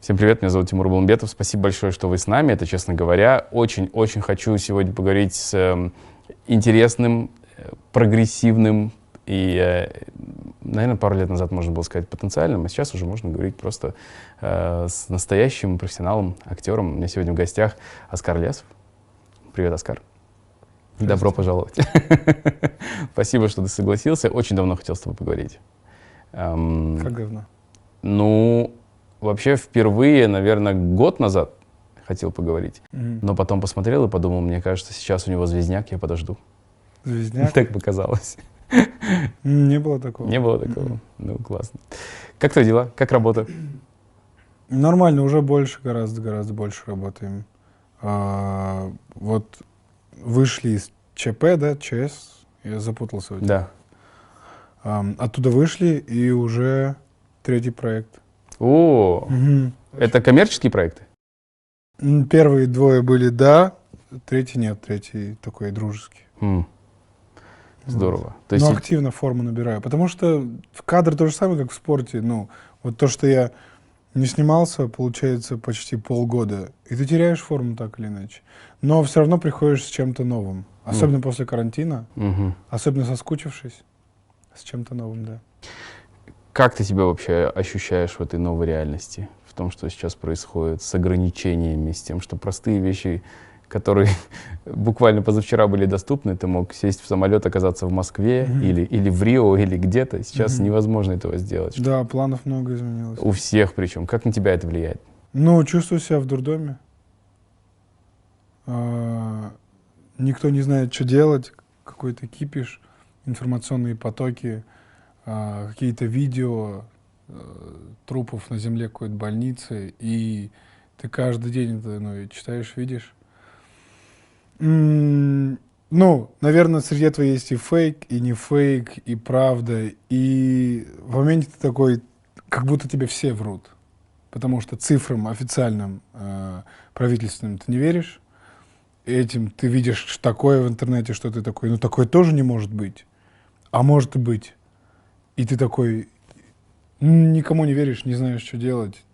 Всем привет, меня зовут Тимур Булмбетов. Спасибо большое, что вы с нами. Это, честно говоря, очень хочу сегодня поговорить с интересным, прогрессивным и, наверное, пару лет назад можно было сказать потенциальным, а сейчас уже можно говорить просто с настоящим профессионалом, актером. У меня сегодня в гостях Оскар Ильясов. Привет, Оскар. Добро пожаловать. Спасибо, что ты согласился. Очень давно хотел с тобой поговорить. Как давно? Ну, вообще впервые, наверное, год назад хотел поговорить. Но потом посмотрел и подумал, мне кажется, сейчас у него звездняк, я подожду. Звездняк? Так показалось. Не было такого. Не было такого? Ну, классно. Как твои дела? Как работа? Нормально, уже больше, гораздо больше работаем. Вот вышли из ЧП, да, ЧС, я запутался. В этом. Да. Оттуда вышли, и уже третий проект. О, это коммерческие проекты? Первые двое были «да», третий нет, третий такой дружеский. Здорово. Вот. То есть Но активно форму набираю, потому что в кадр то же самое, как в спорте. Ну, вот то, что я не снимался, получается, почти полгода, и ты теряешь форму так или иначе. Но все равно приходишь с чем-то новым, особенно после карантина, особенно соскучившись, с чем-то новым, да. Как ты себя вообще ощущаешь в этой новой реальности? В том, что сейчас происходит с ограничениями, с тем, что простые вещи, которые буквально позавчера были доступны, ты мог сесть в самолет, оказаться в Москве или в Рио, или где-то. Сейчас невозможно этого сделать. Да, планов много изменилось. У всех причем. Как на тебя это влияет? Ну, чувствую себя в дурдоме. Никто не знает, что делать, какой-то кипиш, информационные потоки, какие-то видео трупов на земле какой-то больницы, и ты каждый день это читаешь, видишь. Ну, наверное, среди этого есть и фейк, и не фейк, и правда, и в моменте ты такой, как будто тебе все врут, потому что цифрам официальным, правительственным ты не веришь, этим ты видишь такое в интернете, что ты такой, ну такое тоже не может быть, а может и быть. И ты такой, никому не веришь, не знаешь, что делать.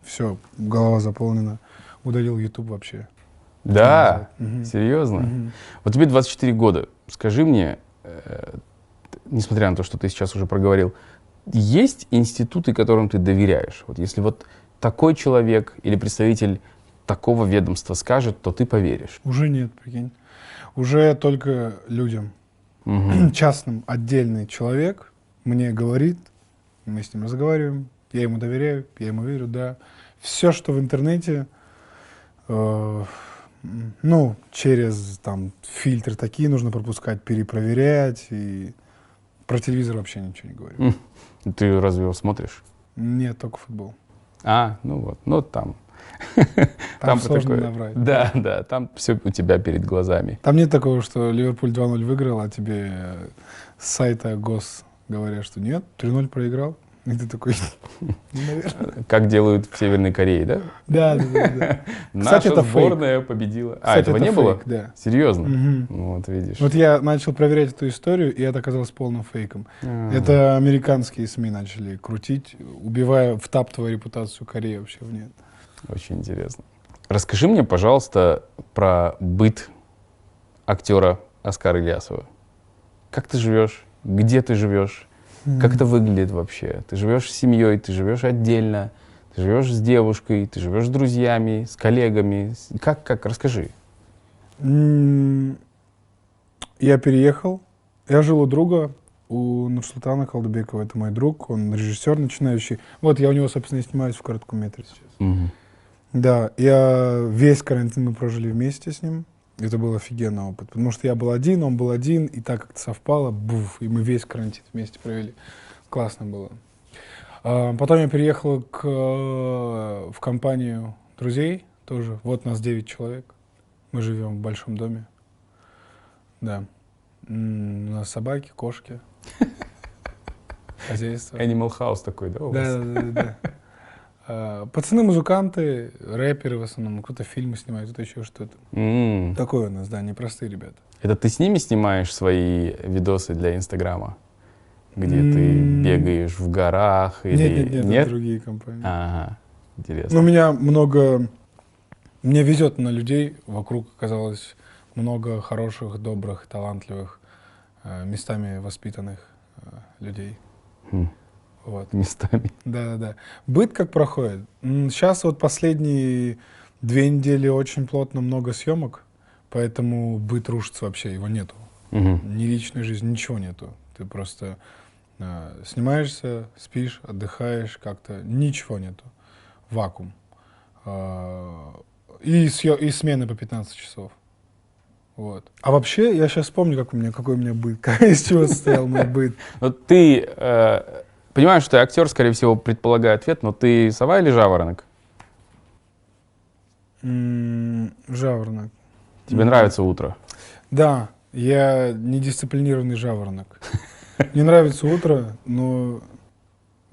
Все, голова заполнена. Удалил YouTube вообще. Да? Серьезно? Вот тебе 24 года. Скажи мне, несмотря на то, что ты сейчас уже проговорил, есть институты, которым ты доверяешь? Вот если вот такой человек или представитель такого ведомства скажет, то ты поверишь? Уже нет, прикинь. Уже только людям. Частным, отдельный человек мне говорит, мы с ним разговариваем, я ему доверяю, я ему верю, да. Все, что в интернете, через там фильтры такие нужно пропускать, перепроверять, и про телевизор вообще ничего не говорю. Ты разве его смотришь? Нет, только футбол. Ну вот, ну там. Там сложно набрать. Да, там все у тебя перед глазами. Там нет такого, что Ливерпуль 2-0 выиграл, а тебе с сайта ГОС говорят, что нет, 3-0 проиграл. И ты такой, наверное. Как делают в Северной Корее, да? Да. Наша сборная победила. Этого не было? Да. Серьезно? Вот видишь. Вот я начал проверять эту историю, и это оказалось полным фейком. Это американские СМИ начали крутить, втаптывая репутацию Кореи вообще в нет. Очень интересно. Расскажи мне, пожалуйста, про быт актера Оскара Ильясова. Как ты живешь? Где ты живешь? Как это выглядит вообще? Ты живешь с семьей, ты живешь отдельно, ты живешь с девушкой, ты живешь с друзьями, с коллегами. Как? Расскажи. Я переехал. Я жил у друга, у Нурсултана Калдыбекова. Это мой друг, он режиссер начинающий. Вот я у него, собственно, и снимаюсь в коротком метре сейчас. Да, весь карантин мы прожили вместе с ним. Это был офигенный опыт, потому что я был один, он был один, и так как-то совпало, и мы весь карантин вместе провели. Классно было. Потом я переехал в компанию друзей тоже. Вот нас 9 человек. Мы живем в большом доме. Да. У нас собаки, кошки. Хозяйство. Animal House такой, да, у вас? Да. Пацаны музыканты, рэперы в основном, кто-то фильмы снимает, кто-то еще что-то. Такое у нас, да, непростые ребята. Это ты с ними снимаешь свои видосы для Инстаграма? Где ты бегаешь в горах? Или... Нет, это другие компании. Ага. Интересно. Ну, мне везет на людей, вокруг оказалось много хороших, добрых, талантливых, местами воспитанных людей. Вот. Местами. Да. Быт как проходит? Сейчас вот последние 2 недели очень плотно много съемок, поэтому быт рушится вообще, его нету. Ни личной жизни, ничего нету. Ты просто снимаешься, спишь, отдыхаешь как-то, ничего нету. Вакуум. И смены по 15 часов. Вот. А вообще, я сейчас помню, какой у меня быт, из чего состоял мой быт. Вот ты понимаешь, что ты актер, скорее всего, предполагаю ответ, но ты сова или жаворонок? Жаворонок. Тебе нравится утро? Да, я недисциплинированный жаворонок. Мне нравится утро, но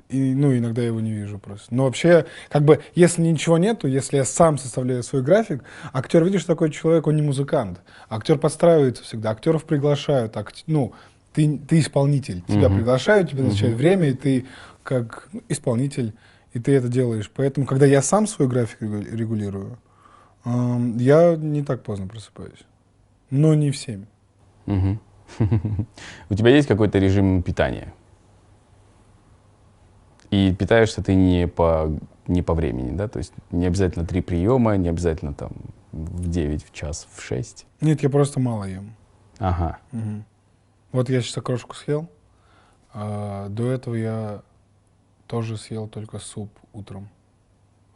иногда я его не вижу просто. Но вообще, как бы, если ничего нету, если я сам составляю свой график, актер, видишь, такой человек, он не музыкант. Актер подстраивается всегда, актеров приглашают. Ты исполнитель, тебя приглашают, тебе назначают время, и ты как исполнитель, и ты это делаешь. Поэтому, когда я сам свой график регулирую, я не так поздно просыпаюсь. Но не в 7. У тебя есть какой-то режим питания? И питаешься ты не по времени, да? То есть не обязательно 3 приема, не обязательно там в 9, в час, в 6? Нет, я просто мало ем. Ага. Вот я сейчас окрошку съел, а до этого я тоже съел только суп утром.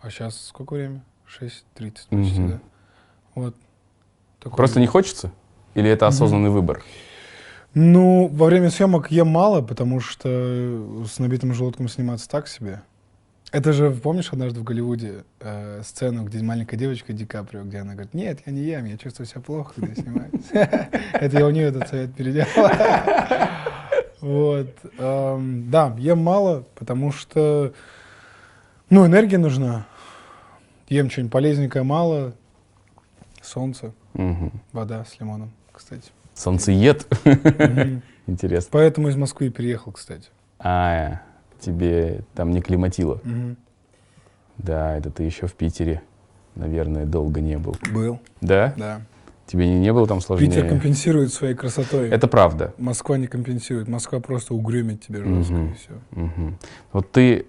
А сейчас сколько время? 6:30 почти, да? Вот. Просто не хочется? Или это осознанный выбор? Ну, во время съемок ем мало, потому что с набитым желудком сниматься так себе. Это же, помнишь, однажды в Голливуде сцену, где маленькая девочка Ди Каприо, где она говорит: нет, я не ем, я чувствую себя плохо, когда я снимаюсь. Это я у нее этот совет переделал. Вот. Да, ем мало, потому что, энергия нужна. Ем что-нибудь полезненькое мало. Солнце, вода с лимоном, кстати. Солнцеед? Интересно. Поэтому из Москвы переехал, кстати. Тебе там не климатило? Да, это ты еще в Питере, наверное, долго не был. Был. Да? Да. Тебе не было там сложнее? Питер компенсирует своей красотой. Это правда. Москва не компенсирует. Москва просто угрюмит тебя жестко, и все. Вот ты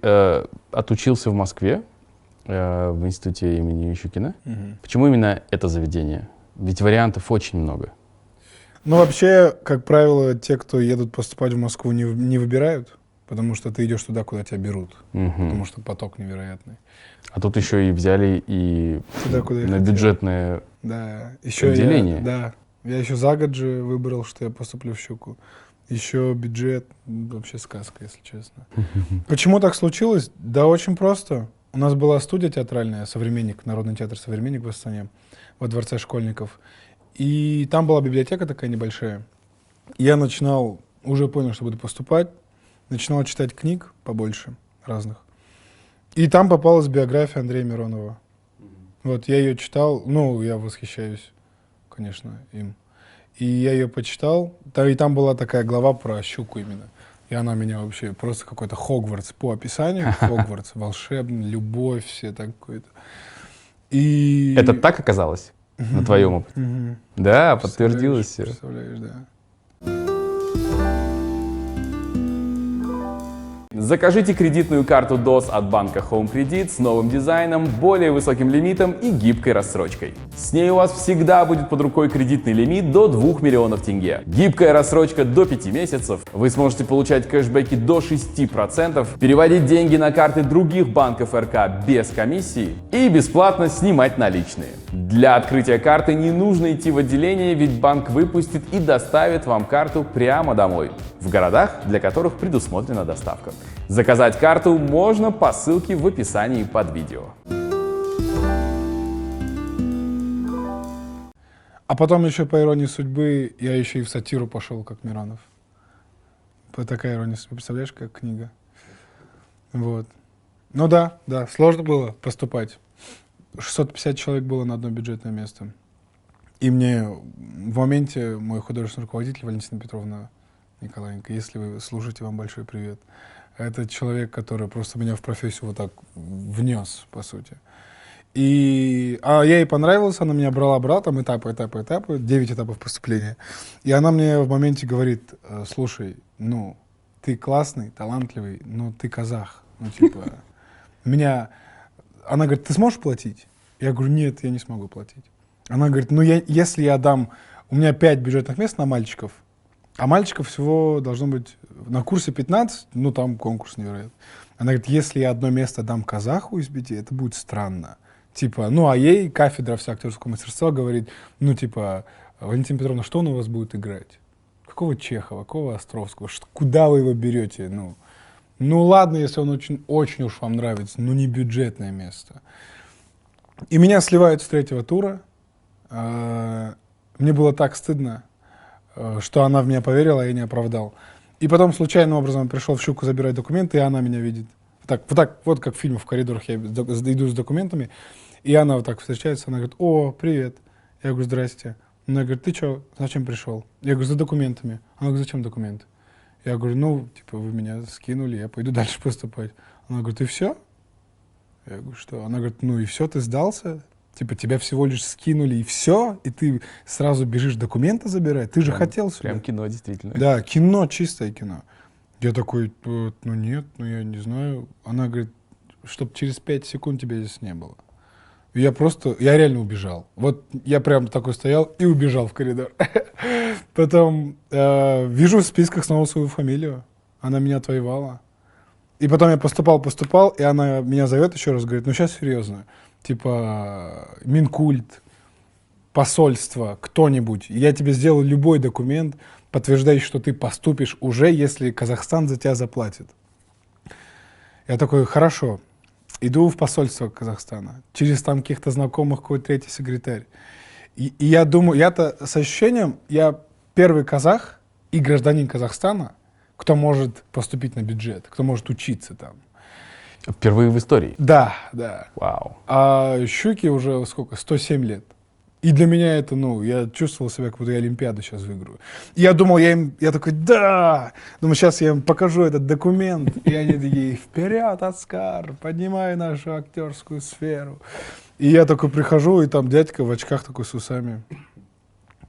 отучился в Москве, в институте имени Щукина. Почему именно это заведение? Ведь вариантов очень много. Ну, вообще, как правило, те, кто едут поступать в Москву, не выбирают, потому что ты идешь туда, куда тебя берут, потому что поток невероятный. А тут еще и взяли и туда, куда на бюджетное отделение. Я еще за год же выбрал, что я поступлю в Щуку. Еще бюджет, вообще сказка, если честно. Почему так случилось? Да очень просто. У нас была студия театральная, «Современник», Народный театр «Современник» в Астане, во Дворце школьников. И там была библиотека такая небольшая. Я уже понял, что буду поступать, начинал читать книг побольше разных. И там попалась биография Андрея Миронова. Вот, я ее читал, я восхищаюсь, конечно, им. И я ее почитал, и там была такая глава про Щуку именно. И она меня вообще просто какой-то Хогвартс по описанию. Хогвартс, волшебный, любовь, все такое-то. И... Это так оказалось на твоем опыте? Да, подтвердилось все. Представляешь, да. Закажите кредитную карту DOS от банка Home Credit с новым дизайном, более высоким лимитом и гибкой рассрочкой. С ней у вас всегда будет под рукой кредитный лимит до 2 миллионов тенге. Гибкая рассрочка до 5 месяцев. Вы сможете получать кэшбэки до 6%, переводить деньги на карты других банков РК без комиссии и бесплатно снимать наличные. Для открытия карты не нужно идти в отделение, ведь банк выпустит и доставит вам карту прямо домой. В городах, для которых предусмотрена доставка. Заказать карту можно по ссылке в описании под видео. А потом еще, по иронии судьбы, я еще и в сатиру пошел, как Миронов. Такая ирония судьбы, представляешь, как книга. Вот. Ну да, сложно было поступать. 650 человек было на одно бюджетное место. И мне в моменте мой художественный руководитель Валентина Петровна Николаенко, если вы слушаете, вам большой привет. Это человек, который просто меня в профессию вот так внес, по сути. А я ей понравился, она меня брала там этапы, 9 этапов поступления. И она мне в моменте говорит: слушай, ну, ты классный, талантливый, но ты казах. Ну, типа, меня... Она говорит: ты сможешь платить? Я говорю: нет, я не смогу платить. Она говорит: ну, если я дам... У меня 5 бюджетных мест на мальчиков, а мальчиков всего должно быть на курсе 15, ну, там конкурс невероятный. Она говорит: если я одно место дам казаху из 5, это будет странно. Типа, ну, а ей кафедра вся актерского мастерства говорит, ну, типа: Валентина Петровна, что он у вас будет играть? Какого Чехова, какого Островского? Куда вы его берете? Ну, ладно, если он очень, очень уж вам нравится, но не бюджетное место. И меня сливают с 3-го тура. Мне было так стыдно, что она в меня поверила, а я не оправдал. И потом случайным образом пришел в Щуку забирать документы, и она меня видит. Вот как в фильме «В коридорах» я иду с документами, и она вот так встречается, она говорит: о, привет. Я говорю: здрасте. Она говорит: ты что, зачем пришел? Я говорю: за документами. Она говорит: зачем документы? Я говорю: ну, типа, вы меня скинули, я пойду дальше поступать. Она говорит: и все? Я говорю: что? Она говорит: ну и все, ты сдался? Типа, тебя всего лишь скинули, и все? И ты сразу бежишь документы забирать? Ты же хотел сюда. Прям кино, действительно. Да, кино, чистое кино. Я такой: ну нет, ну я не знаю. Она говорит: чтобы через 5 секунд тебя здесь не было. Я реально убежал. Вот я прям такой стоял и убежал в коридор. Потом вижу в списках снова свою фамилию. Она меня отвоевала. И потом я поступал, и она меня зовет еще раз, говорит: ну сейчас серьезно. Типа, Минкульт, посольство, кто-нибудь. Я тебе сделаю любой документ, подтверждающий, что ты поступишь уже, если Казахстан за тебя заплатит. Я такой: хорошо. Иду в посольство Казахстана. Через там каких-то знакомых, какой-то третий секретарь. И я думаю, я-то с ощущением, я первый казах и гражданин Казахстана, кто может поступить на бюджет, кто может учиться там. Впервые в истории? Да, да. Вау. А Щуке уже сколько? 107 лет. И для меня это, ну, я чувствовал себя, как будто я Олимпиаду сейчас выиграю. И я думал, я такой: да! Думаю, сейчас я им покажу этот документ. И они такие: вперед, Оскар, поднимай нашу актерскую сферу. И я такой прихожу, и там дядька в очках такой с усами.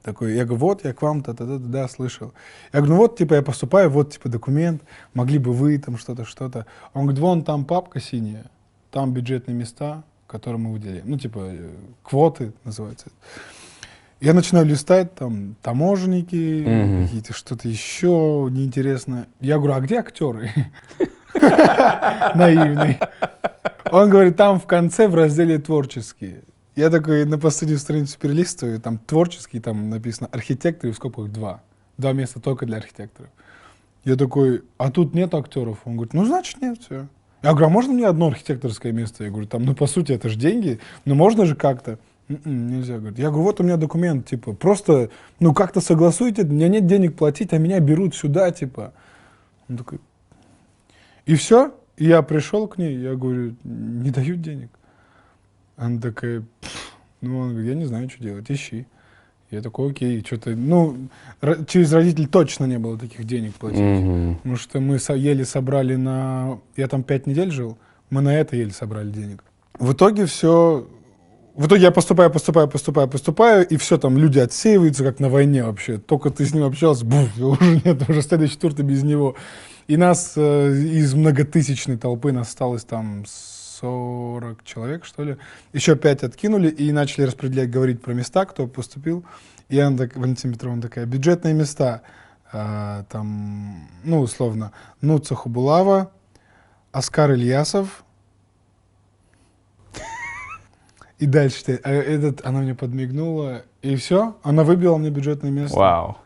Такой, я говорю: вот, я к вам, да, слышал. Я говорю: ну вот, типа, я поступаю, вот, типа, документ, могли бы вы там что-то. Он говорит: вон там папка синяя, там бюджетные места, которые мы выделяем. Ну, типа, квоты называется. Я начинаю листать, там, таможенники, какие-то что-то еще неинтересное. Я говорю: а где актеры? Наивный. Он говорит: там в конце в разделе «Творческие». Я такой на последнюю страницу перелистываю, там «Творческий», там написано «Архитекторы» в скобках 2. 2 места только для архитекторов. Я такой: а тут нет актеров? Он говорит: ну, значит, нет, все. Я говорю: а можно мне одно архитекторское место? Я говорю: там, ну, по сути, это же деньги, ну, можно же как-то. Нельзя, говорит. Я говорю: вот у меня документ, типа, просто, ну, как-то согласуйте, у меня нет денег платить, а меня берут сюда, типа. Он такой: и все? И я пришел к ней, я говорю: не дают денег. Она такая: ну, он говорит: я не знаю, что делать, ищи. Я такой: окей, что-то, ну, через родителей точно не было таких денег платить. Потому что мы еле собрали я там 5 недель жил, мы на это еле собрали денег. В итоге я поступаю, и все, там люди отсеиваются, как на войне вообще. Только ты с ним общался, уже нет, уже следующий тур ты без него. И нас из многотысячной толпы нас осталось там 40 человек, что ли. Еще 5 откинули и начали распределять, говорить про места, кто поступил. И Валентина Петровна такая: бюджетные места, там, ну, условно, Нуца Хубулава, Оскар Ильясов. И дальше она мне подмигнула, и все, она выбила мне бюджетное место. Вау.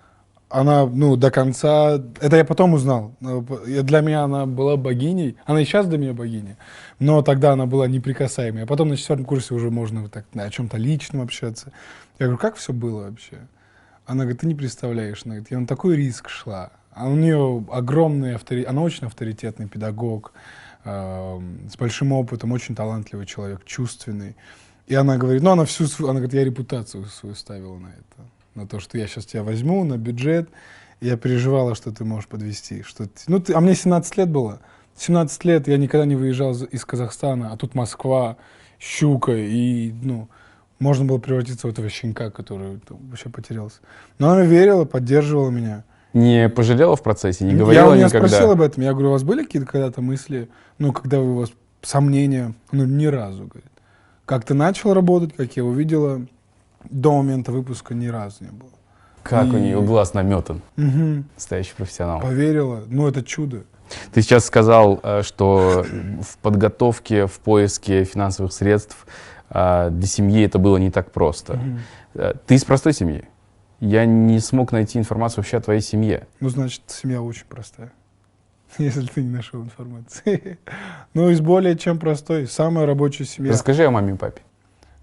Она, ну, до конца... Это я потом узнал. Для меня она была богиней. Она и сейчас для меня богиня. Но тогда она была неприкасаемой. А потом на 4-м курсе уже можно так о чем-то личном общаться. Я говорю: как все было вообще? Она говорит: ты не представляешь. Она говорит: я на такой риск шла. А у нее огромный авторитет. Она очень авторитетный педагог, с большим опытом, очень талантливый человек, чувственный. И она говорит, ну, она говорит: я репутацию свою ставила на это. На то, что я сейчас тебя возьму на бюджет. И я переживала, что ты можешь подвести. А мне 17 лет было. 17 лет я никогда не выезжал из Казахстана, а тут Москва, щука, и, ну, можно было превратиться в этого щенка, который там вообще потерялся. Но она верила, поддерживала меня. Не пожалела в процессе, не Я говорила у нее никогда? спросил об этом. Я говорю, у вас были какие-то когда-то мысли, ну, когда у вас сомнения? Ну, ни разу, говорит. Как ты начал работать, как я увидела, до момента выпуска ни разу не было. Как у нее глаз наметан. Угу. Настоящий профессионал. Поверила. Ну, это чудо. Ты сейчас сказал, что в подготовке, в поиске финансовых средств для семьи это было не так просто. Ты из простой семьи? Я не смог найти информацию вообще о твоей семье. Ну, значит, семья очень простая, если ты не нашел информации. Ну, из более чем простой. Самая рабочая семья. Расскажи о маме и папе.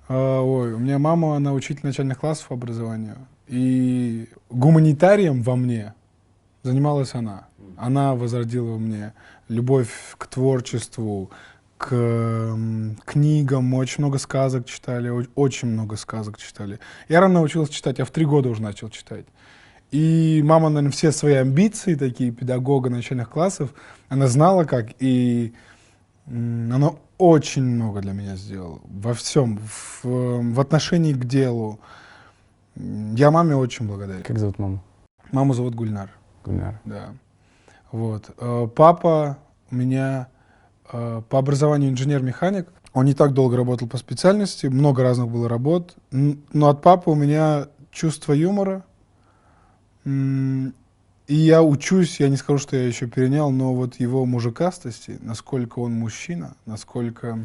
Ой, у меня мама, она учитель начальных классов образования. И гуманитарием во мне занималась она. Она возродила во мне любовь к творчеству, к книгам. Мы очень много сказок читали, очень много сказок читали. Я рано научился читать, я в 3 года уже начал читать. И мама, наверное, все свои амбиции, такие педагога начальных классов, она знала как, и она очень много для меня сделала. Во всем, в отношении к делу. Я маме очень благодарен. Как зовут маму? Маму зовут Гульнар. Гульнар. Да. Вот. Папа у меня по образованию инженер-механик. Он не так долго работал по специальности, много разных было работ. Но от папы у меня чувство юмора. И я учусь, я не скажу, что я еще перенял, но вот его мужикастости, насколько он мужчина, насколько...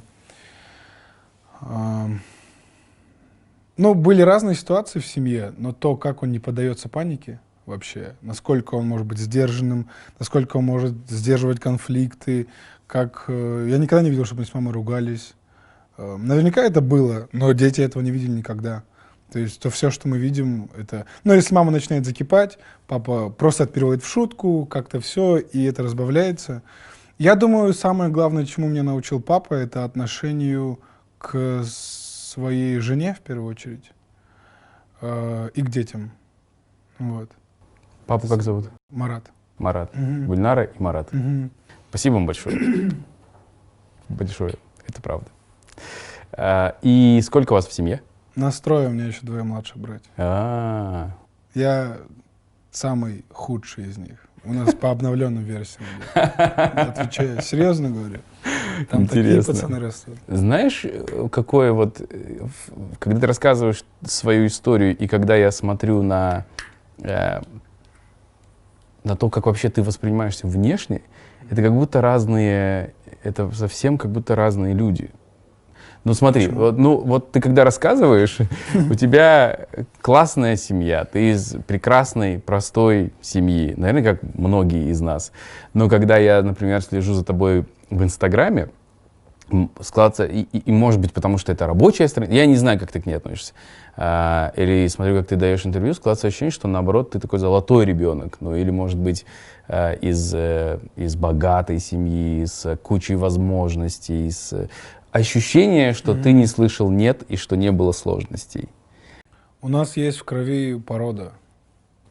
Ну, были разные ситуации в семье, но то, как он не поддается панике вообще, насколько он может быть сдержанным, насколько он может сдерживать конфликты, как... Я никогда не видел, чтобы мы с мамой ругались. Наверняка это было, но дети этого не видели никогда. То есть то все, что мы видим, это... Ну, если мама начинает закипать, папа просто это переводит в шутку, как-то все, и это разбавляется. Я думаю, самое главное, чему меня научил папа, это отношению к своей жене, в первую очередь, и к детям. Вот. Папу как зовут? Марат. Марат. Гульнара и Марат. Спасибо вам большое. Большое. Это правда. И сколько у вас в семье? Нас 3, у меня еще 2 младших братья. Я самый худший из них. У нас по обновленным версиям. Отвечаю, серьезно говорю. Там интересно. Такие пацаны растут. Знаешь, какое вот, когда ты рассказываешь свою историю, и когда я смотрю на то, как вообще ты воспринимаешься внешне, это как будто разные, это совсем как будто разные люди. Ну смотри, вот ты когда рассказываешь, у тебя классная семья, ты из прекрасной, простой семьи, наверное, как многие из нас. Но когда я, например, слежу за тобой в Инстаграме, складывается, и может быть, потому что это рабочая страница, я не знаю, как ты к ней относишься, или смотрю, как ты даешь интервью, складывается ощущение, что наоборот, ты такой золотой ребенок, ну или, может быть, из богатой семьи, с кучей возможностей, с ощущение, что ты не слышал «нет» и что не было сложностей. У нас есть в крови порода.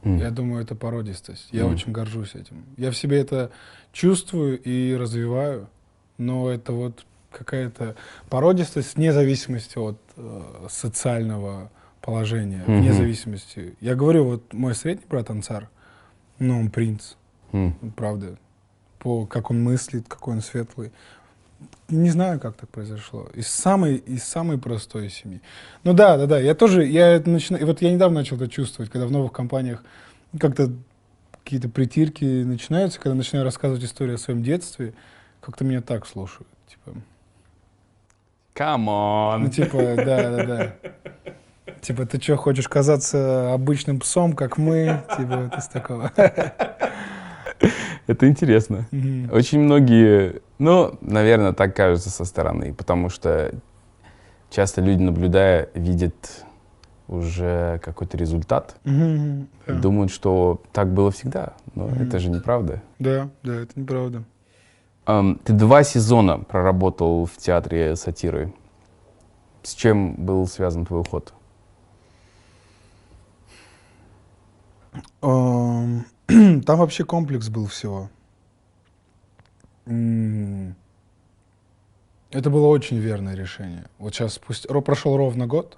Я думаю, это породистость. Я очень горжусь этим. Я в себе это чувствую и развиваю, но это вот какая-то породистость вне зависимости от социального положения, вне зависимости. Я говорю, вот мой средний брат Ансар, ну, он принц, правда, по как он мыслит, какой он светлый. Не знаю, как так произошло. Из самой простой семьи. Ну да, я тоже, я это начинаю, вот я недавно начал это чувствовать, когда в новых компаниях как-то какие-то притирки начинаются, когда начинаю рассказывать историю о своем детстве, как-то меня так слушают, типа... Come on! Ну типа, да. Типа, ты что, хочешь казаться обычным псом, как мы? Типа, вот из такого. Это интересно. Очень многие, ну, наверное, так кажется со стороны, потому что часто люди, наблюдая, видят уже какой-то результат, и думают, что так было всегда, но это же неправда. Да, это неправда. Ты 2 сезона проработал в театре сатиры. С чем был связан твой уход? Там вообще комплекс был всего. Это было очень верное решение. Вот сейчас прошел ровно год.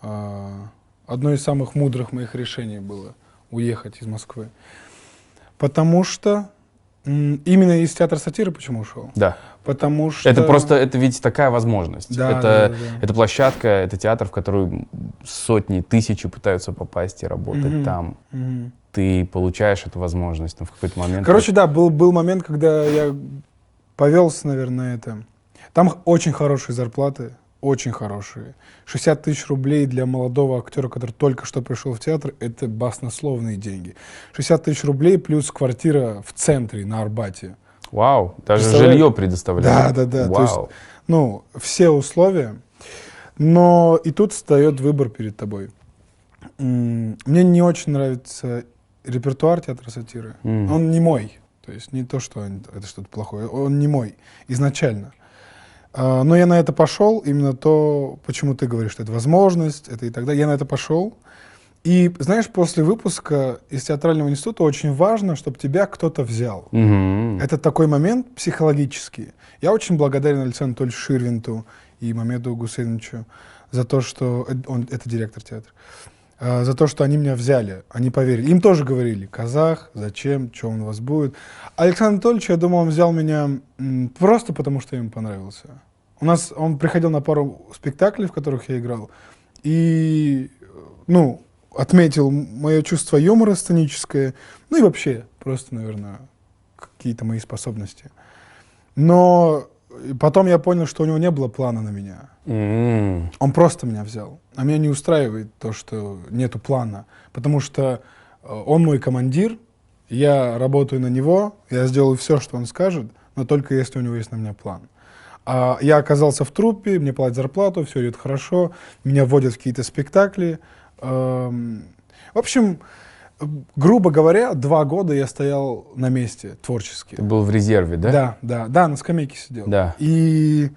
Одно из самых мудрых моих решений было уехать из Москвы. Потому что именно из театра сатиры почему ушел? Да. Потому что... Это ведь такая возможность. Да, это площадка, это театр, в который сотни, тысячи пытаются попасть и работать там. Ты получаешь эту возможность, но в какой-то момент... Короче, да, был момент, когда я повелся, наверное, на это. Там очень хорошие зарплаты, очень хорошие. 60 тысяч рублей для молодого актера, который только что пришел в театр, это баснословные деньги. 60 тысяч рублей плюс квартира в центре, на Арбате. Вау, даже жилье предоставляют. Да. Вау. То есть, все условия. Но и тут встает выбор перед тобой. Мне не очень нравится репертуар театра сатиры. Он не мой. То есть не то, что это что-то плохое. Он не мой изначально. Но я на это пошел, именно то, почему ты говоришь, что это возможность, это и так далее. Я на это пошел. И, знаешь, после выпуска из театрального института очень важно, чтобы тебя кто-то взял. Это такой момент психологический. Я очень благодарен Александру Анатольевичу Ширвинту и Мамеду Гусейновичу за то, что... Это директор театра. За то, что они меня взяли, они поверили. Им тоже говорили: казах, зачем, что он у вас будет. Александр Анатольевич, я думаю, он взял меня просто потому, что я ему понравился. Он приходил на пару спектаклей, в которых я играл, и, отметил мое чувство юмора сценическое, и вообще, просто, наверное, какие-то мои способности. Но потом я понял, что у него не было плана на меня. Он просто меня взял. А меня не устраивает то, что нету плана. Потому что он мой командир, я работаю на него, я сделаю все, что он скажет, но только если у него есть на меня план. А я оказался в труппе, мне платят зарплату, все идет хорошо, меня вводят в какие-то спектакли. В общем, грубо говоря, 2 года я стоял на месте творчески. Ты был в резерве, да? Да, на скамейке сидел. Да. И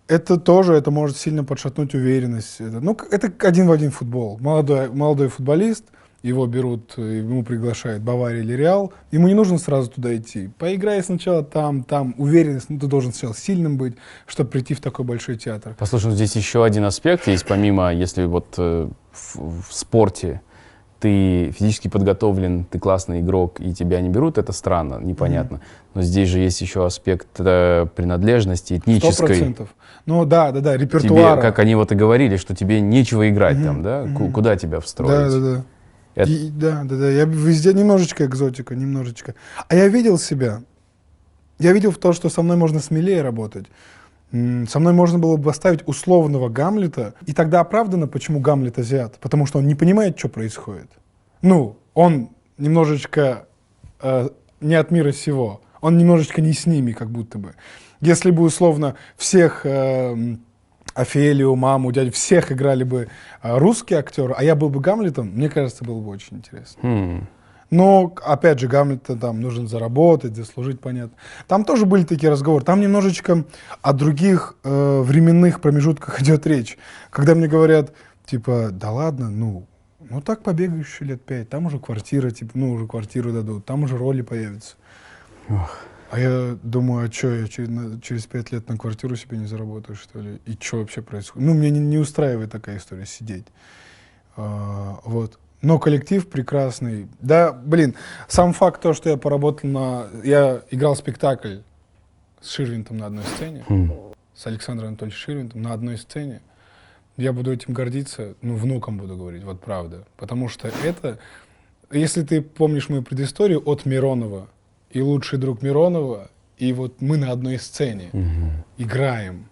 это может сильно подшатнуть уверенность. Это один в один футбол. Молодой футболист, его берут, ему приглашают Бавария или Реал, ему не нужно сразу туда идти. Поиграй сначала там, уверенность, ты должен сначала сильным быть, чтобы прийти в такой большой театр. Послушай, здесь еще один аспект есть, помимо, если в спорте ты физически подготовлен, ты классный игрок, и тебя не берут, это странно, непонятно. Но здесь же есть еще аспект принадлежности этнической. 100%. Да, репертуара. Тебе, как они и говорили, что тебе нечего играть там, да? Куда тебя встроить? Да. Я везде немножечко экзотика, немножечко. А я видел себя. Я видел в то, что со мной можно смелее работать. Со мной можно было бы поставить условного Гамлета, и тогда оправдано, почему Гамлет азиат. Потому что он не понимает, что происходит. Он немножечко не от мира сего. Он немножечко не с ними, как будто бы. Если бы, условно, всех Офелию, маму, дядю, всех играли бы русские актеры, а я был бы Гамлетом, мне кажется, было бы очень интересно. Но, опять же, Гамлета там нужно заработать, заслужить, понятно. Там тоже были такие разговоры. Там немножечко о других временных промежутках идет речь. Когда мне говорят, типа, да ладно, так побегаешь еще лет 5, там уже квартира, уже квартиру дадут, там уже роли появятся. А я думаю, а что, я через 5 лет на квартиру себе не заработаю, что ли? И что вообще происходит? Меня не устраивает такая история, сидеть. Вот. Но коллектив прекрасный. Да, сам факт того, что я поработал Я играл спектакль с Ширвинтом на одной сцене, с Александром Анатольевичем Ширвинтом на одной сцене. Я буду этим гордиться, внукам буду говорить, вот правда. Потому что это, если ты помнишь мою предысторию, от Миронова, и лучший друг Миронова, и вот мы на одной сцене играем.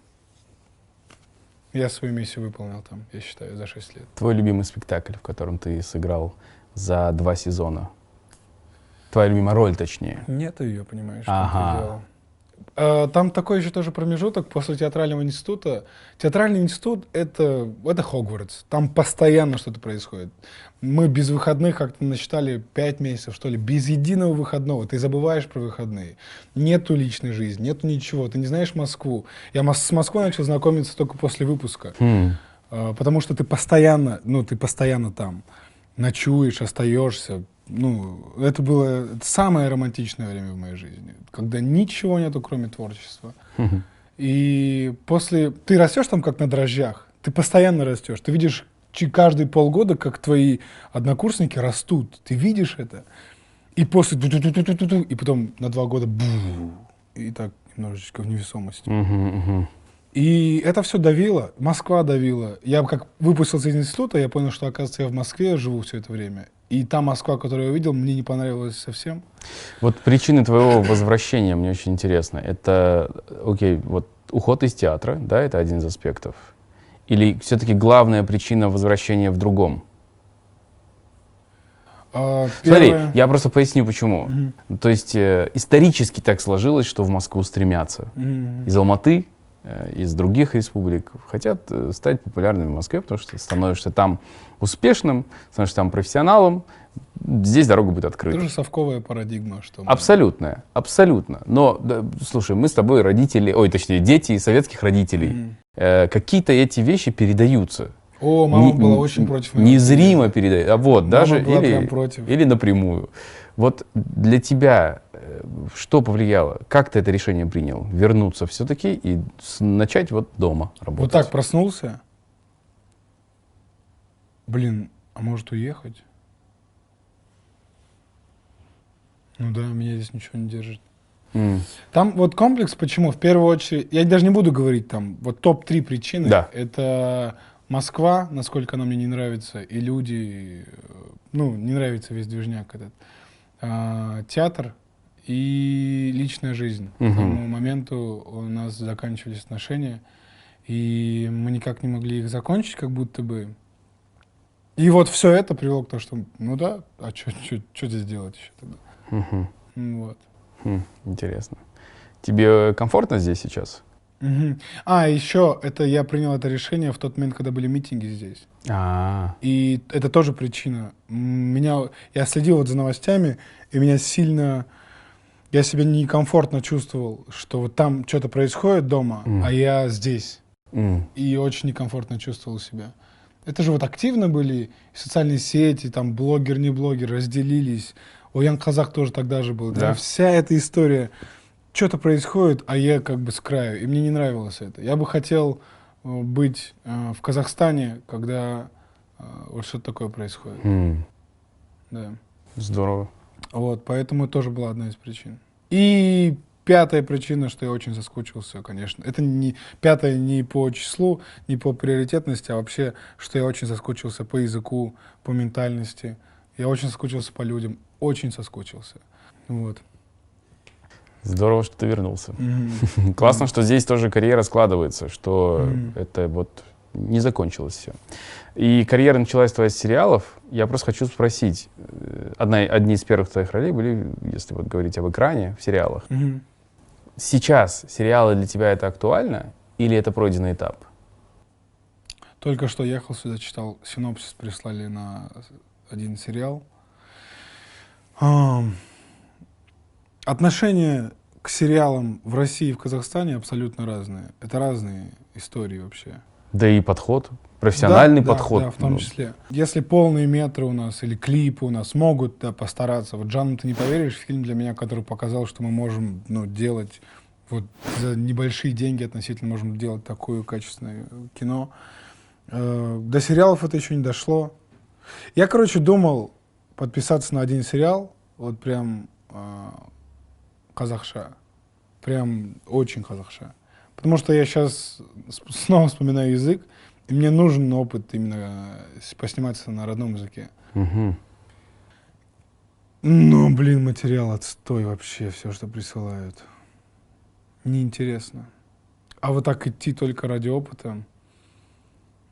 Я свою миссию выполнил там, я считаю, за 6 лет. Твой любимый спектакль, в котором ты сыграл за 2 сезона? Твоя любимая роль, точнее? Нет ее, понимаешь. Ага. Там такой еще тоже промежуток после театрального института. Театральный институт — это Хогвартс. Там постоянно что-то происходит. Мы без выходных как-то насчитали 5 месяцев, что ли, без единого выходного. Ты забываешь про выходные. Нету личной жизни, нету ничего. Ты не знаешь Москву. Я с Москвой начал знакомиться только после выпуска. Потому что ты постоянно там. Ночуешь, остаешься. ну, это было самое романтичное время в моей жизни, когда ничего нету, кроме творчества. И после... Ты растешь там как на дрожжах, ты постоянно растешь, ты видишь каждые полгода, как твои однокурсники растут, ты видишь это. И после... И потом на 2 года... И так немножечко в невесомости. И это все давило, Москва давила. Я как выпустился из института, я понял, что, оказывается, я в Москве живу все это время. И та Москва, которую я увидел, мне не понравилась совсем. Вот причины твоего возвращения мне очень интересно. Это, окей, вот уход из театра, да, это один из аспектов. Или все-таки главная причина возвращения в другом? Смотри, я просто поясню, почему. То есть исторически так сложилось, что в Москву стремятся. Из Алматы, из других республик хотят стать популярными в Москве, потому что становишься там успешным, становишься там профессионалом, здесь дорога будет открыта. Это же совковая парадигма. Что абсолютная, абсолютно. Но, да, слушай, мы с тобой родители, ой, точнее, дети советских родителей. Какие-то эти вещи передаются. О, мама была очень против меня. Незримо передает. А вот, мама даже была прям против. Или напрямую. Вот для тебя что повлияло? Как ты это решение принял? Вернуться все-таки и начать вот дома работать? Вот так проснулся. Блин, а может уехать? Ну да, меня здесь ничего не держит. Там вот комплекс, почему? В первую очередь, я даже не буду говорить там, вот топ-3 причины. Да. Это Москва, насколько она мне не нравится, и люди, ну, не нравится весь движняк этот. Театр и личная жизнь. К тому моменту у нас заканчивались отношения, и мы никак не могли их закончить, как будто бы. И вот все это привело к тому, что, ну да, а что здесь делать еще тогда? Вот. Интересно. Тебе комфортно здесь сейчас? Еще это я принял это решение в тот момент, когда были митинги здесь. И это тоже причина. Я следил вот за новостями, и меня сильно... Я себя некомфортно чувствовал, что вот там что-то происходит дома, а я здесь. И очень некомфортно чувствовал себя. Это же вот активно были социальные сети, там блогер, не блогер, разделились. Ян Казах тоже тогда же был. Да. Вся эта история. Что-то происходит, а я как бы с краю. И мне не нравилось это. Я бы хотел быть в Казахстане, когда вот что-то такое происходит. Да. Здорово. Вот, поэтому это тоже была одна из причин. И 5-я причина, что я очень соскучился, конечно. Это не 5-я не по числу, не по приоритетности, а вообще, что я очень соскучился по языку, по ментальности. Я очень соскучился по людям. Очень соскучился. Вот. Здорово, что ты вернулся. Классно, что здесь тоже карьера складывается, что это вот не закончилось все. И карьера началась твоя с сериалов. Я просто хочу спросить. Одни из первых твоих ролей были, если вот говорить об экране, в сериалах. Сейчас сериалы для тебя это актуально или это пройденный этап? Только что ехал сюда, читал синопсис, прислали на один сериал. Отношения к сериалам в России и в Казахстане абсолютно разные. Это разные истории вообще. Да и подход, профессиональный подход. Да, в том числе. Если полные метры у нас или клипы у нас могут постараться. Вот, Джан, ты не поверишь, фильм для меня, который показал, что мы можем делать вот за небольшие деньги относительно можем делать такое качественное кино. До сериалов это еще не дошло. Я, короче, думал подписаться на один сериал, вот прям казахша. Прям очень казахша. Потому что я сейчас снова вспоминаю язык, и мне нужен опыт именно посниматься на родном языке. Но, блин, материал отстой вообще, все, что присылают. Неинтересно. А вот так идти только ради опыта.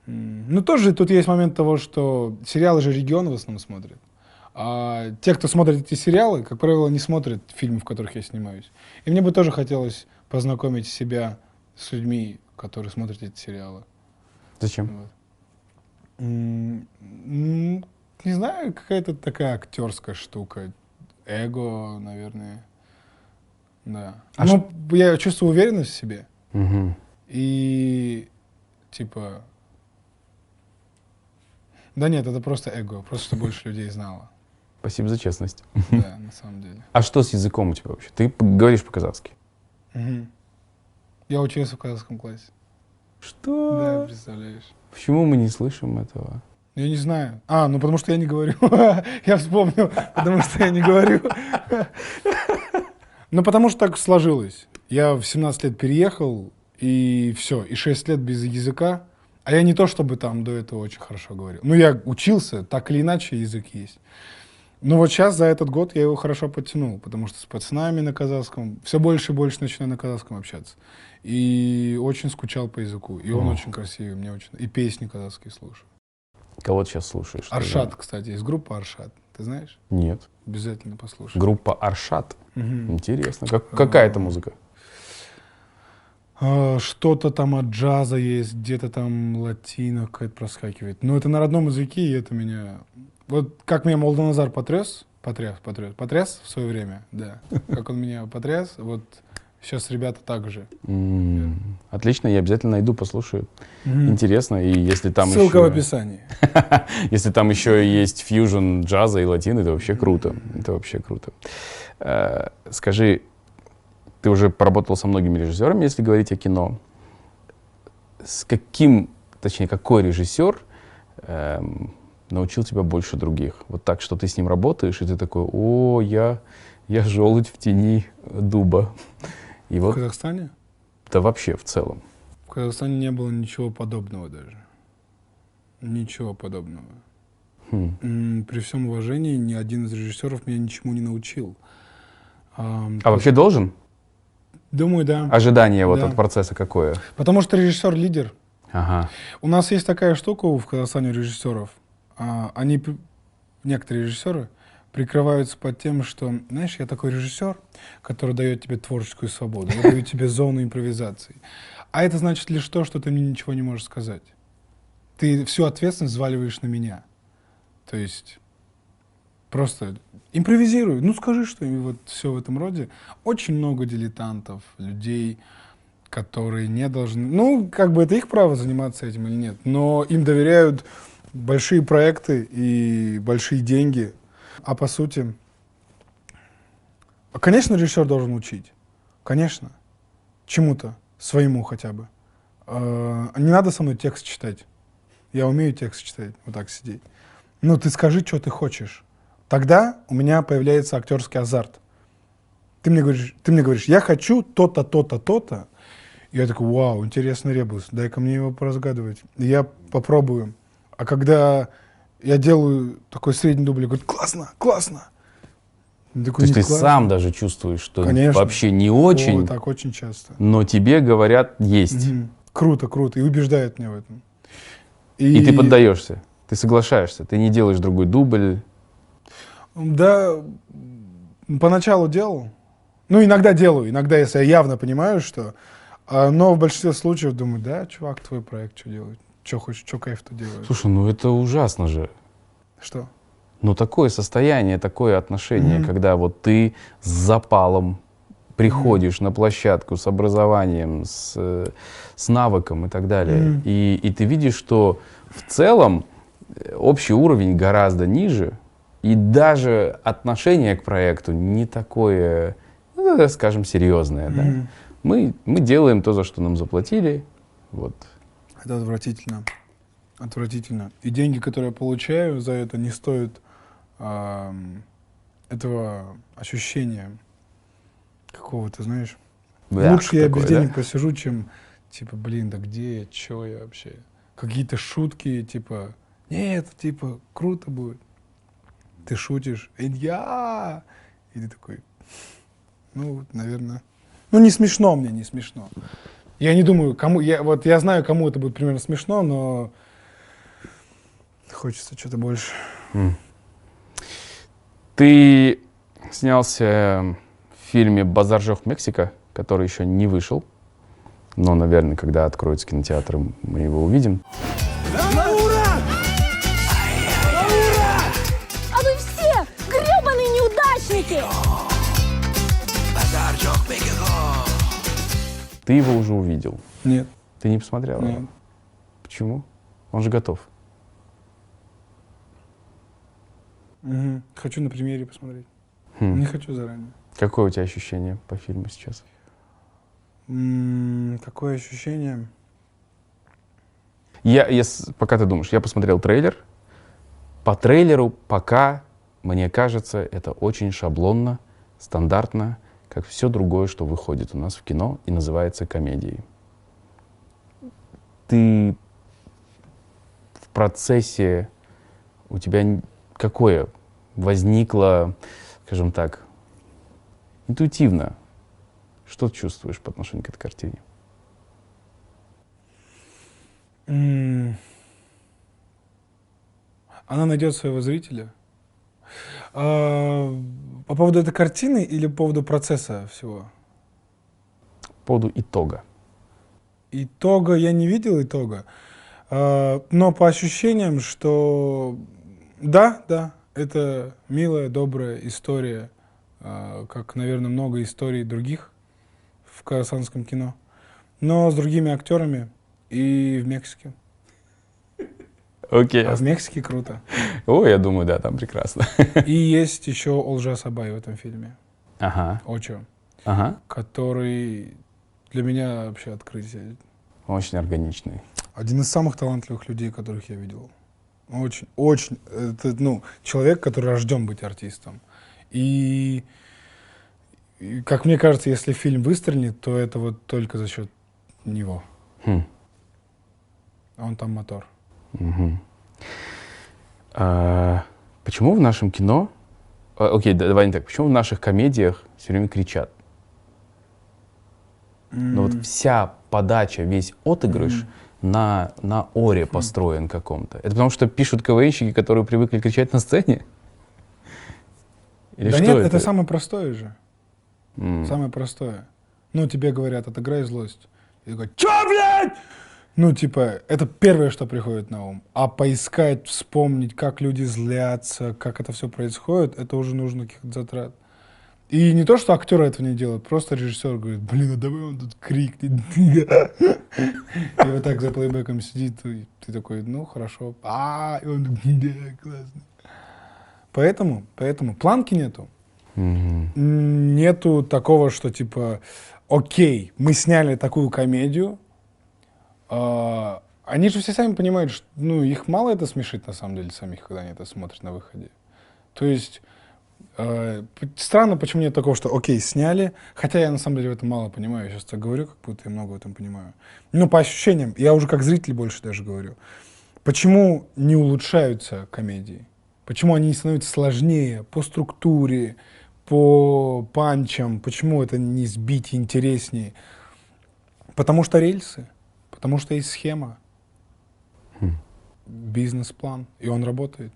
Ну, тоже тут есть момент того, что сериалы же регион в основном смотрят. А те, кто смотрит эти сериалы, как правило, не смотрят фильмы, в которых я снимаюсь. И мне бы тоже хотелось познакомить себя с людьми, которые смотрят эти сериалы. Зачем? Вот. Не знаю, какая-то такая актерская штука. Эго, наверное. Да. Ну, я чувствую уверенность в себе. И типа... Да нет, это просто эго, просто чтобы больше людей знало. Спасибо за честность. Да, на самом деле. А что с языком у тебя вообще? Ты говоришь по-казахски? Мгм. Я учился в казахском классе. Да, Что? представляешь. Почему мы не слышим этого? Я не знаю. Ну потому что я не говорю. Я вспомнил, потому что я не говорю. Ну потому что так сложилось. Я в 17 лет переехал, и все, и 6 лет без языка. А я не то, чтобы там до этого очень хорошо говорил. Ну, я учился, так или иначе язык есть. Но вот сейчас, за этот год, я его хорошо подтянул, потому что с пацанами на казахском все больше и больше начинаю на казахском общаться. И очень скучал по языку. И он очень красивый, мне очень... И песни казахские слушаю. Кого ты сейчас слушаешь? Аршат, кстати, есть группа Аршат. Ты знаешь? Нет. Обязательно послушай. Группа Аршат? Мгм. Интересно. Какая это музыка? Что-то там от джаза есть, где-то там латино какая-то проскакивает. Но это на родном языке, и это меня... Вот как меня Молданазар потряс в свое время, да. Как он меня потряс, вот сейчас ребята так же. Отлично, я обязательно найду, послушаю. Интересно, и если там Ссылка еще... в описании. Если там еще есть фьюжн джаза и латин, это вообще круто. Это вообще круто. Скажи, ты уже поработал со многими режиссерами, если говорить о кино. С каким, точнее, какой режиссер научил тебя больше других? Вот так, что ты с ним работаешь, и ты такой: о, я желудь в тени дуба. И В вот, Казахстане? да вообще в целом. В Казахстане не было ничего подобного даже. Ничего подобного. При всем уважении, ни один из режиссеров меня ничему не научил. А вообще должен? Думаю, да. Ожидание вот Да. от процесса какое? Потому что режиссер лидер. Ага. У нас есть такая штука в Казахстане режиссеров. Некоторые режиссеры прикрываются под тем, что, знаешь, я такой режиссер, который дает тебе творческую свободу, я даю тебе зону импровизации. А это значит лишь то, что ты мне ничего не можешь сказать. Ты всю ответственность взваливаешь на меня. То есть просто импровизируй, ну скажи что-нибудь, вот все в этом роде. Очень много дилетантов, людей, которые не должны... Ну, как бы это их право заниматься этим или нет, но им доверяют большие проекты и большие деньги. А по сути... Конечно, режиссер должен учить. Конечно. Чему-то. Своему хотя бы. Не надо со мной текст читать. Я умею текст читать, вот так сидеть. Ну, ты скажи, что ты хочешь. Тогда у меня появляется актерский азарт. Ты мне говоришь, я хочу то-то, то-то, то-то. И я такой: вау, интересный ребус, дай-ка мне его поразгадывать. И я попробую. А когда я делаю такой средний дубль, я говорю: классно, классно. Я такой: То есть «Не ты классно». сам даже чувствуешь, что Конечно. вообще не очень, О, так очень часто. но тебе говорят есть. Круто, круто. И убеждают меня в этом. И ты поддаешься, ты соглашаешься, ты не делаешь другой дубль. Да, поначалу делал. Ну, иногда делаю, иногда, если я явно понимаю, что... но в большинстве случаев думаю: да, чувак, твой проект, что делать? Что хочешь, что кайф, то делаешь. Слушай, ну это ужасно же. Что? Ну такое состояние, такое отношение, когда вот ты с запалом приходишь на площадку с образованием, с навыком и так далее. И ты видишь, что в целом общий уровень гораздо ниже, и даже отношение к проекту не такое, ну, скажем, серьезное. Да? Мы делаем то, за что нам заплатили. Вот. Это отвратительно. Отвратительно. И деньги, которые я получаю за это, не стоят этого ощущения какого-то, знаешь. Бля, Лучше я такое, без да? денег посижу, чем, типа, блин, да где я, чё я вообще? Какие-то шутки, типа, нет, типа, круто будет. Ты шутишь, и ты такой, ну, вот, наверное. Ну, не смешно мне, не смешно. Я не думаю, кому, я знаю, кому это будет примерно смешно, но хочется что-то больше. Ты снялся в фильме «Базар Жок Мексика», который еще не вышел. Но, наверное, когда откроется кинотеатр, мы его увидим. А вы все гребаные неудачники! Ты его уже увидел. Нет. Ты не посмотрел его? Нет. Почему? Он же готов. Хочу на премьере посмотреть. Хм. Не хочу заранее. Какое у тебя ощущение по фильму сейчас? Какое ощущение? Пока ты думаешь, я посмотрел трейлер. По трейлеру пока, мне кажется, это очень шаблонно, стандартно, как все другое, что выходит у нас в кино и называется комедией. Ты в процессе, у тебя какое возникло, скажем так, интуитивно, что ты чувствуешь по отношению к этой картине? Она найдет своего зрителя. По поводу этой картины или по поводу процесса всего? По поводу итога. Итога я не видел итога. Но по ощущениям, что да, это милая, добрая история, как, наверное, много историй других в казахстанском кино, но с другими актерами и в Мексике. Окей. А в Мексике круто. О, я думаю, да, там прекрасно. И есть еще Олжас Абай в этом фильме. Ага. Очо. Ага. Который для меня вообще открытие. Очень органичный. Один из самых талантливых людей, которых я видел. Очень. Это, человек, который рожден быть артистом. И как мне кажется, если фильм выстрелит, то это вот только за счет него. Он там мотор. Угу. Почему в нашем кино... Окей, давай не так. Почему в наших комедиях все время кричат? Но вот вся подача, весь отыгрыш на оре построен каком-то. Это потому что пишут КВНщики, которые привыкли кричать на сцене? Или да что нет, это? это самое простое же. Самое простое. Тебе говорят, отыграй злость. И ты такой, чё, блядь? Это первое, что приходит на ум. А поискать, вспомнить, как люди злятся, как это все происходит, это уже нужно каких-то затрат. И не то, что актеры этого не делают, просто режиссер говорит, а давай он тут крикнет. И вот так за плейбеком сидит, и ты такой, хорошо. И он такой, да, классно. Поэтому планки нету. Нету такого, что окей, мы сняли такую комедию. Они же все сами понимают, что их мало это смешит, на самом деле, самих, когда они это смотрят на выходе. То есть странно, почему нет такого, что окей, сняли, хотя я на самом деле в этом мало понимаю, я сейчас так говорю, как будто я много в этом понимаю. По ощущениям, я уже как зритель больше даже говорю. Почему не улучшаются комедии? Почему они не становятся сложнее по структуре, по панчам? Почему это не сбить интереснее? Потому что рельсы. Потому что есть схема, бизнес-план, и он работает.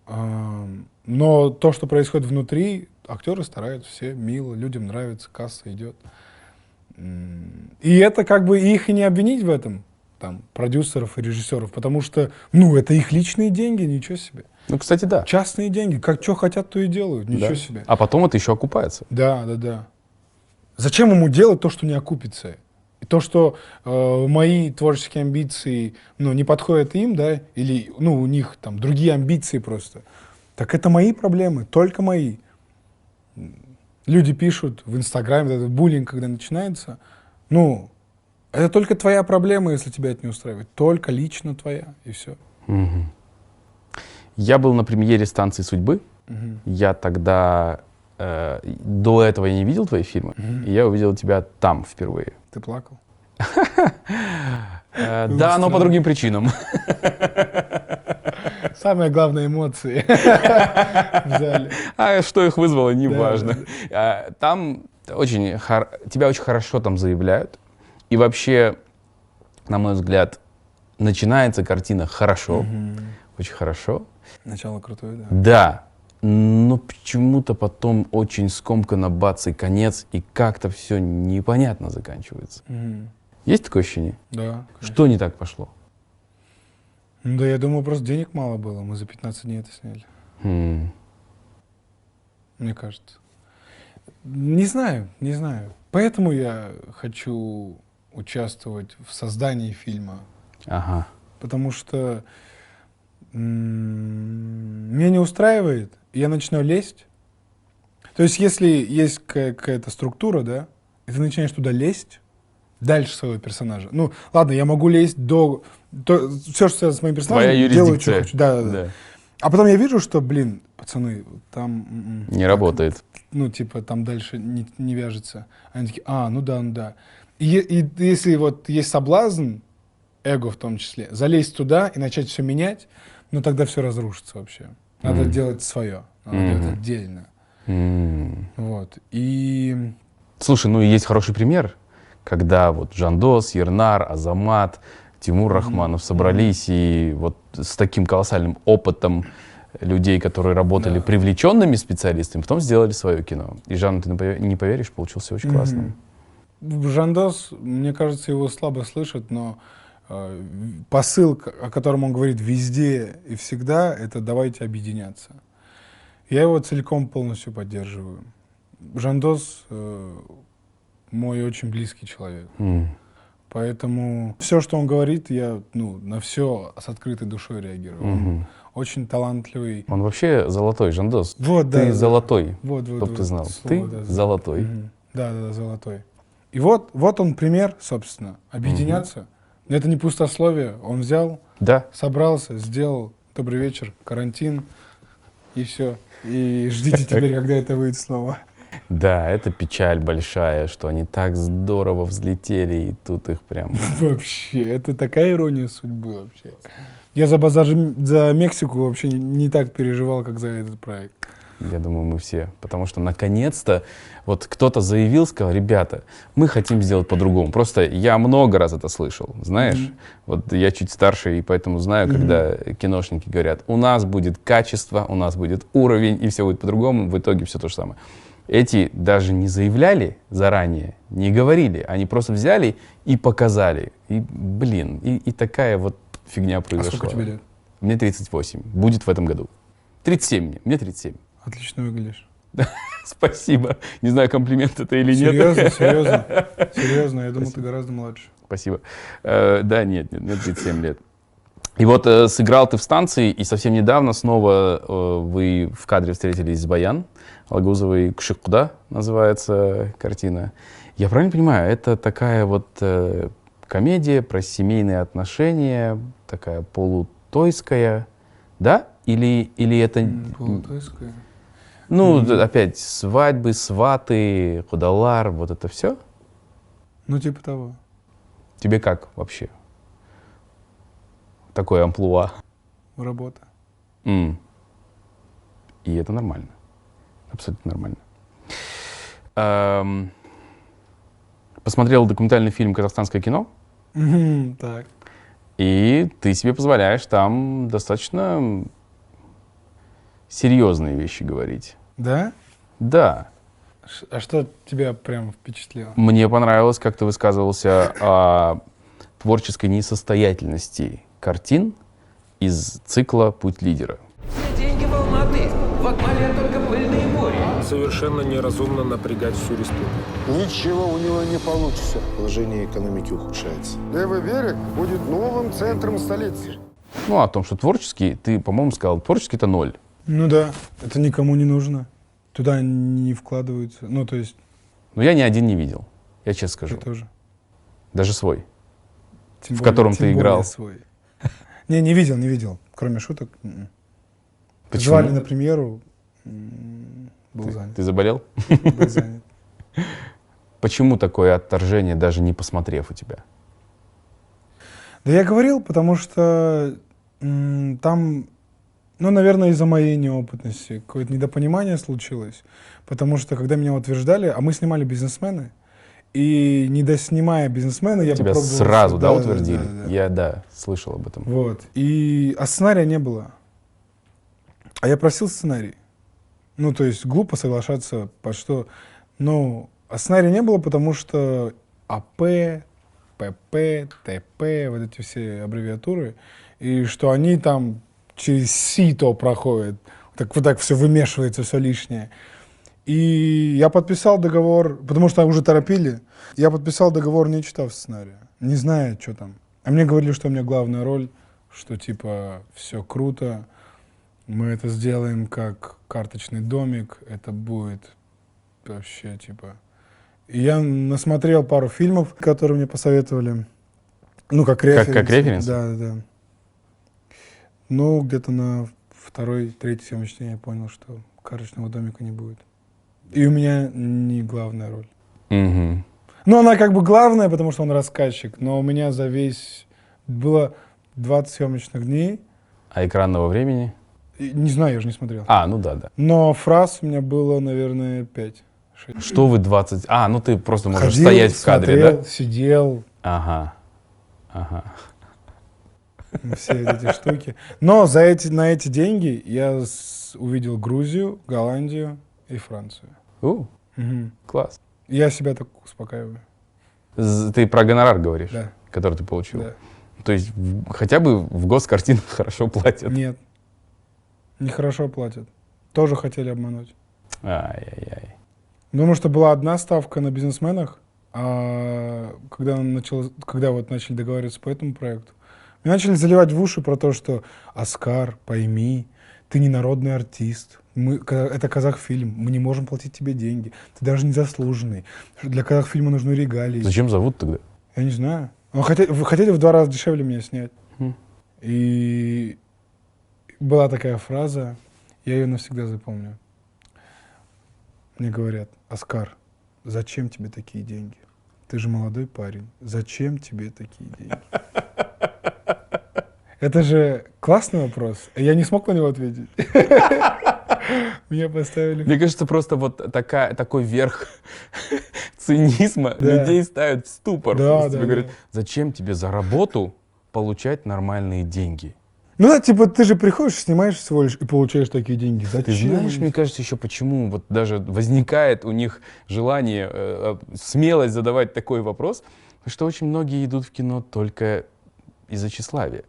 Но то, что происходит внутри, актеры стараются, все мило, людям нравится, касса идет. И это их и не обвинить в этом, продюсеров и режиссеров, потому что, это их личные деньги, ничего себе. Кстати, да. Частные деньги, как что хотят, то и делают, ничего себе. А потом это еще окупается. Да. Зачем ему делать то, что не окупится? И то, что мои творческие амбиции, не подходят им, да, или, у них другие амбиции просто, так это мои проблемы, только мои. Люди пишут в Инстаграме, этот буллинг, когда начинается, это только твоя проблема, если тебя это не устраивает, только лично твоя, и все. Я был на премьере «Станции судьбы», я тогда, до этого я не видел твои фильмы, и я увидел тебя там впервые. Ты плакал? Да, но по другим причинам. Самые главные эмоции в зале. А что их вызвало, неважно. Там тебя очень хорошо там заявляют. И вообще, на мой взгляд, начинается картина хорошо. Очень хорошо. Начало крутое, да. Да. Но почему-то потом очень скомканно бац и конец, и как-то все непонятно заканчивается. Есть такое ощущение? Да. Конечно. Что не так пошло? Да, я думаю, просто денег мало было. Мы за 15 дней это сняли. Мне кажется. Не знаю. Поэтому я хочу участвовать в создании фильма. Ага. Потому что Меня не устраивает, и я начинаю лезть. То есть, если есть какая-то структура, да, и ты начинаешь туда лезть, дальше своего персонажа. Ну, ладно, я могу лезть все, что связано с моим персонажем, Твоя делаю, что юрисдикция. хочу. Да. А потом я вижу, что, блин, пацаны, там... Не работает. Ну, типа, там дальше не вяжется. Они такие, ну да. И если вот есть соблазн, эго в том числе, залезть туда и начать все менять, ну тогда все разрушится вообще. Надо делать свое, надо делать отдельно. Вот. И... Слушай, ну и есть хороший пример, когда вот Жандос, Ернар, Азамат, Тимур Рахманов собрались и вот с таким колоссальным опытом людей, которые работали привлеченными специалистами, потом сделали свое кино. И, Жанна, ты не поверишь, получился очень классным. Жандос, мне кажется, его слабо слышат, но посыл, о котором он говорит везде и всегда, это «давайте объединяться». Я его целиком полностью поддерживаю. Жандос мой очень близкий человек. Поэтому все, что он говорит, я на все с открытой душой реагирую. Он очень талантливый. Он вообще золотой, Жандос. Вот, ты золотой, чтоб ты знал. Слово, ты золотой. Да, золотой. И вот он пример, собственно, объединяться. Это не пустословие. Он взял, собрался, сделал «Добрый вечер», карантин, и все. И ждите теперь, когда это выйдет снова. Да, это печаль большая, что они так здорово взлетели, и тут их прям... Вообще, это такая ирония судьбы вообще. Я за Мексику вообще не так переживал, как за этот проект. Я думаю, мы все. Потому что наконец-то вот кто-то заявил, сказал: ребята, мы хотим сделать по-другому. Просто я много раз это слышал, знаешь. Вот я чуть старше, и поэтому знаю, когда киношники говорят: у нас будет качество, у нас будет уровень, и все будет по-другому. В итоге все то же самое. Эти даже не заявляли заранее, не говорили. Они просто взяли и показали. И, блин, и такая вот фигня произошла. А сколько тебе лет? Мне 38. Будет в этом году. 37 мне 37. Отлично выглядишь. Спасибо. Не знаю, комплимент это или нет. Серьезно, я думал, ты гораздо младше. Спасибо. Да, нет, мне 37 лет. И вот сыграл ты в «Станции», и совсем недавно снова вы в кадре встретились с Баян Алгузовой. «Кшикуда» называется картина. Я правильно понимаю, это такая вот комедия про семейные отношения, такая полутойская, да? Или это... Полутойская? Ну, опять, свадьбы, сваты, кудалар, вот это все? Ну, типа того. Тебе как вообще? Такое амплуа. Работа. И это нормально. Абсолютно нормально. Посмотрел документальный фильм «Казахстанское кино». Так. И ты себе позволяешь там достаточно серьезные вещи говорить. Да? Да. А что тебя прям впечатлило? Мне понравилось, как ты высказывался о творческой несостоятельности картин из цикла «Путь лидера». Все деньги в Алматы, в Акмале только пыльные море. Совершенно неразумно напрягать всю республику. Ничего у него не получится. Положение экономики ухудшается. Левый берег будет новым центром столицы. Ну, о том, что творческий, ты, по-моему, сказал, творческий — это 0. Ну да, это никому не нужно. Туда не вкладываются. Ну, то есть... Но я ни один не видел, я честно скажу. Я тоже. Даже свой, Тем в котором ты играл. Свой. Не видел. Кроме шуток. Почему? Звали на премьеру. Был занят. Ты заболел? Был занят. Почему такое отторжение, даже не посмотрев у тебя? Да я говорил, потому что там, наверное, из-за моей неопытности какое-то недопонимание случилось. Потому что, когда меня утверждали, а мы снимали «Бизнесмены», и не доснимая «Бизнесмены», я тебя попробовал... сразу, утвердили? Да. Я, слышал об этом. Вот. А сценария не было. А я просил сценарий. Ну, то есть глупо соглашаться под что... А сценария не было, потому что АП, ПП, ТП, вот эти все аббревиатуры, и что они там через сито проходят. Вот так все вымешивается, все лишнее. И я подписал договор, потому что уже торопили. Я подписал договор, не читав сценария, не зная, что там. А мне говорили, что у меня главная роль что типа все круто, мы это сделаем как карточный домик, это будет вообще типа... И я насмотрел пару фильмов, которые мне посоветовали. Ну, как референс. Как референс? Да. Ну, где-то на второй, третий съемочный день я понял, что карточного домика не будет. И у меня не главная роль. Мгм. Ну, она как бы главная, потому что он рассказчик, но у меня за весь... Было 20 съемочных дней. А экранного времени? И не знаю, я же не смотрел. Ну да. Но фраз у меня было, наверное, 5. Что вы 20... ну ты просто можешь стоять в кадре, смотрел, да? сидел, Ага. все эти штуки. Но на эти деньги я увидел Грузию, Голландию и Францию. Мгм. Класс. Я себя так успокаиваю. Ты про гонорар говоришь, Да. который ты получил? Да. То есть хотя бы в госкартинах хорошо платят? Нет. Нехорошо платят. Тоже хотели обмануть. Ай-яй-яй. Потому что была одна ставка на бизнесменах, а когда вот начали договариваться по этому проекту, мне начали заливать в уши про то, что «Оскар, пойми, ты не народный артист, это казахфильм, мы не можем платить тебе деньги, ты даже не заслуженный, для казахфильма нужны регалии». Зачем зовут тогда? Я не знаю. Хотели в 2 раза дешевле меня снять. Хм. И была такая фраза, я ее навсегда запомню. Мне говорят: «Оскар, зачем тебе такие деньги? Ты же молодой парень. Зачем тебе такие деньги?» Это же классный вопрос. Я не смог на него ответить. Меня поставили. Мне кажется, просто вот такой верх цинизма людей ставит в ступор. Да, Тебе говорят, зачем тебе за работу получать нормальные деньги? Ну да, типа ты же приходишь, снимаешь всего лишь и получаешь такие деньги. Зачем? Ты знаешь, мне кажется, еще почему вот даже возникает у них желание, смелость задавать такой вопрос, что очень многие идут в кино только из-за тщеславия.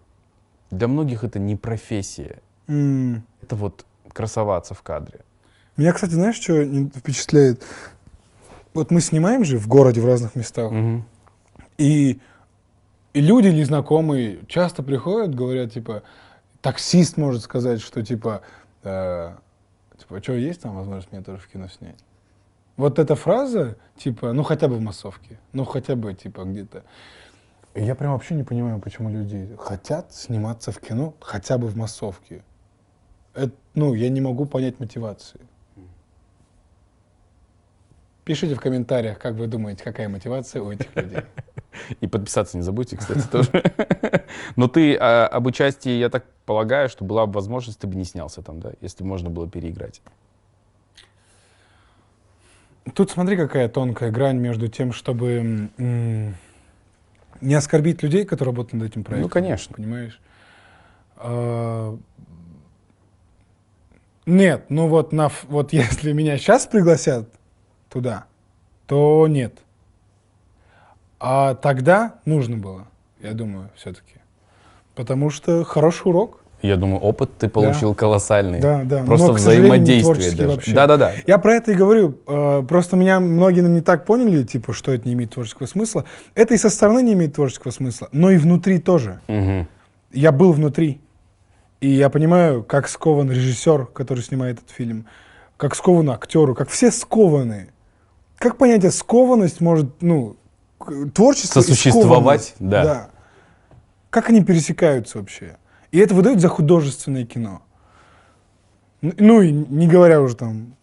Для многих это не профессия. Это вот красоваться в кадре. Меня, кстати, знаешь, что впечатляет? Вот мы снимаем же в городе, в разных местах. И люди незнакомые часто приходят, говорят, типа, таксист может сказать, что типа, что есть там возможность меня тоже в кино снять? Вот эта фраза, типа, ну хотя бы в массовке, ну хотя бы типа где-то. Я прям вообще не понимаю, почему люди хотят сниматься в кино хотя бы в массовке. Я не могу понять мотивации. Пишите в комментариях, как вы думаете, какая мотивация у этих людей. И подписаться не забудьте, кстати, тоже. Но ты об участии, я так полагаю, что была бы возможность, ты бы не снялся там, да, если бы можно было переиграть. Тут смотри, какая тонкая грань между тем, чтобы не оскорбить людей, которые работают над этим проектом. Ну, конечно. Понимаешь? Нет, вот если меня сейчас пригласят туда, то нет. А тогда нужно было, я думаю, все-таки. Потому что хороший урок. Я думаю, опыт ты получил колоссальный. Да. Просто но, к сожалению, не взаимодействие творческий даже. вообще. Да. Я про это и говорю. Просто меня многие не так поняли, типа, что это не имеет творческого смысла. Это и со стороны не имеет творческого смысла, но и внутри тоже. Я был внутри. И я понимаю, как скован режиссер, который снимает этот фильм, как скован актеру, как все скованы. Как понятие скованность может, творчество сосуществовать, и да. Как они пересекаются вообще? И это выдают за художественное кино. Ну и не говоря уже там,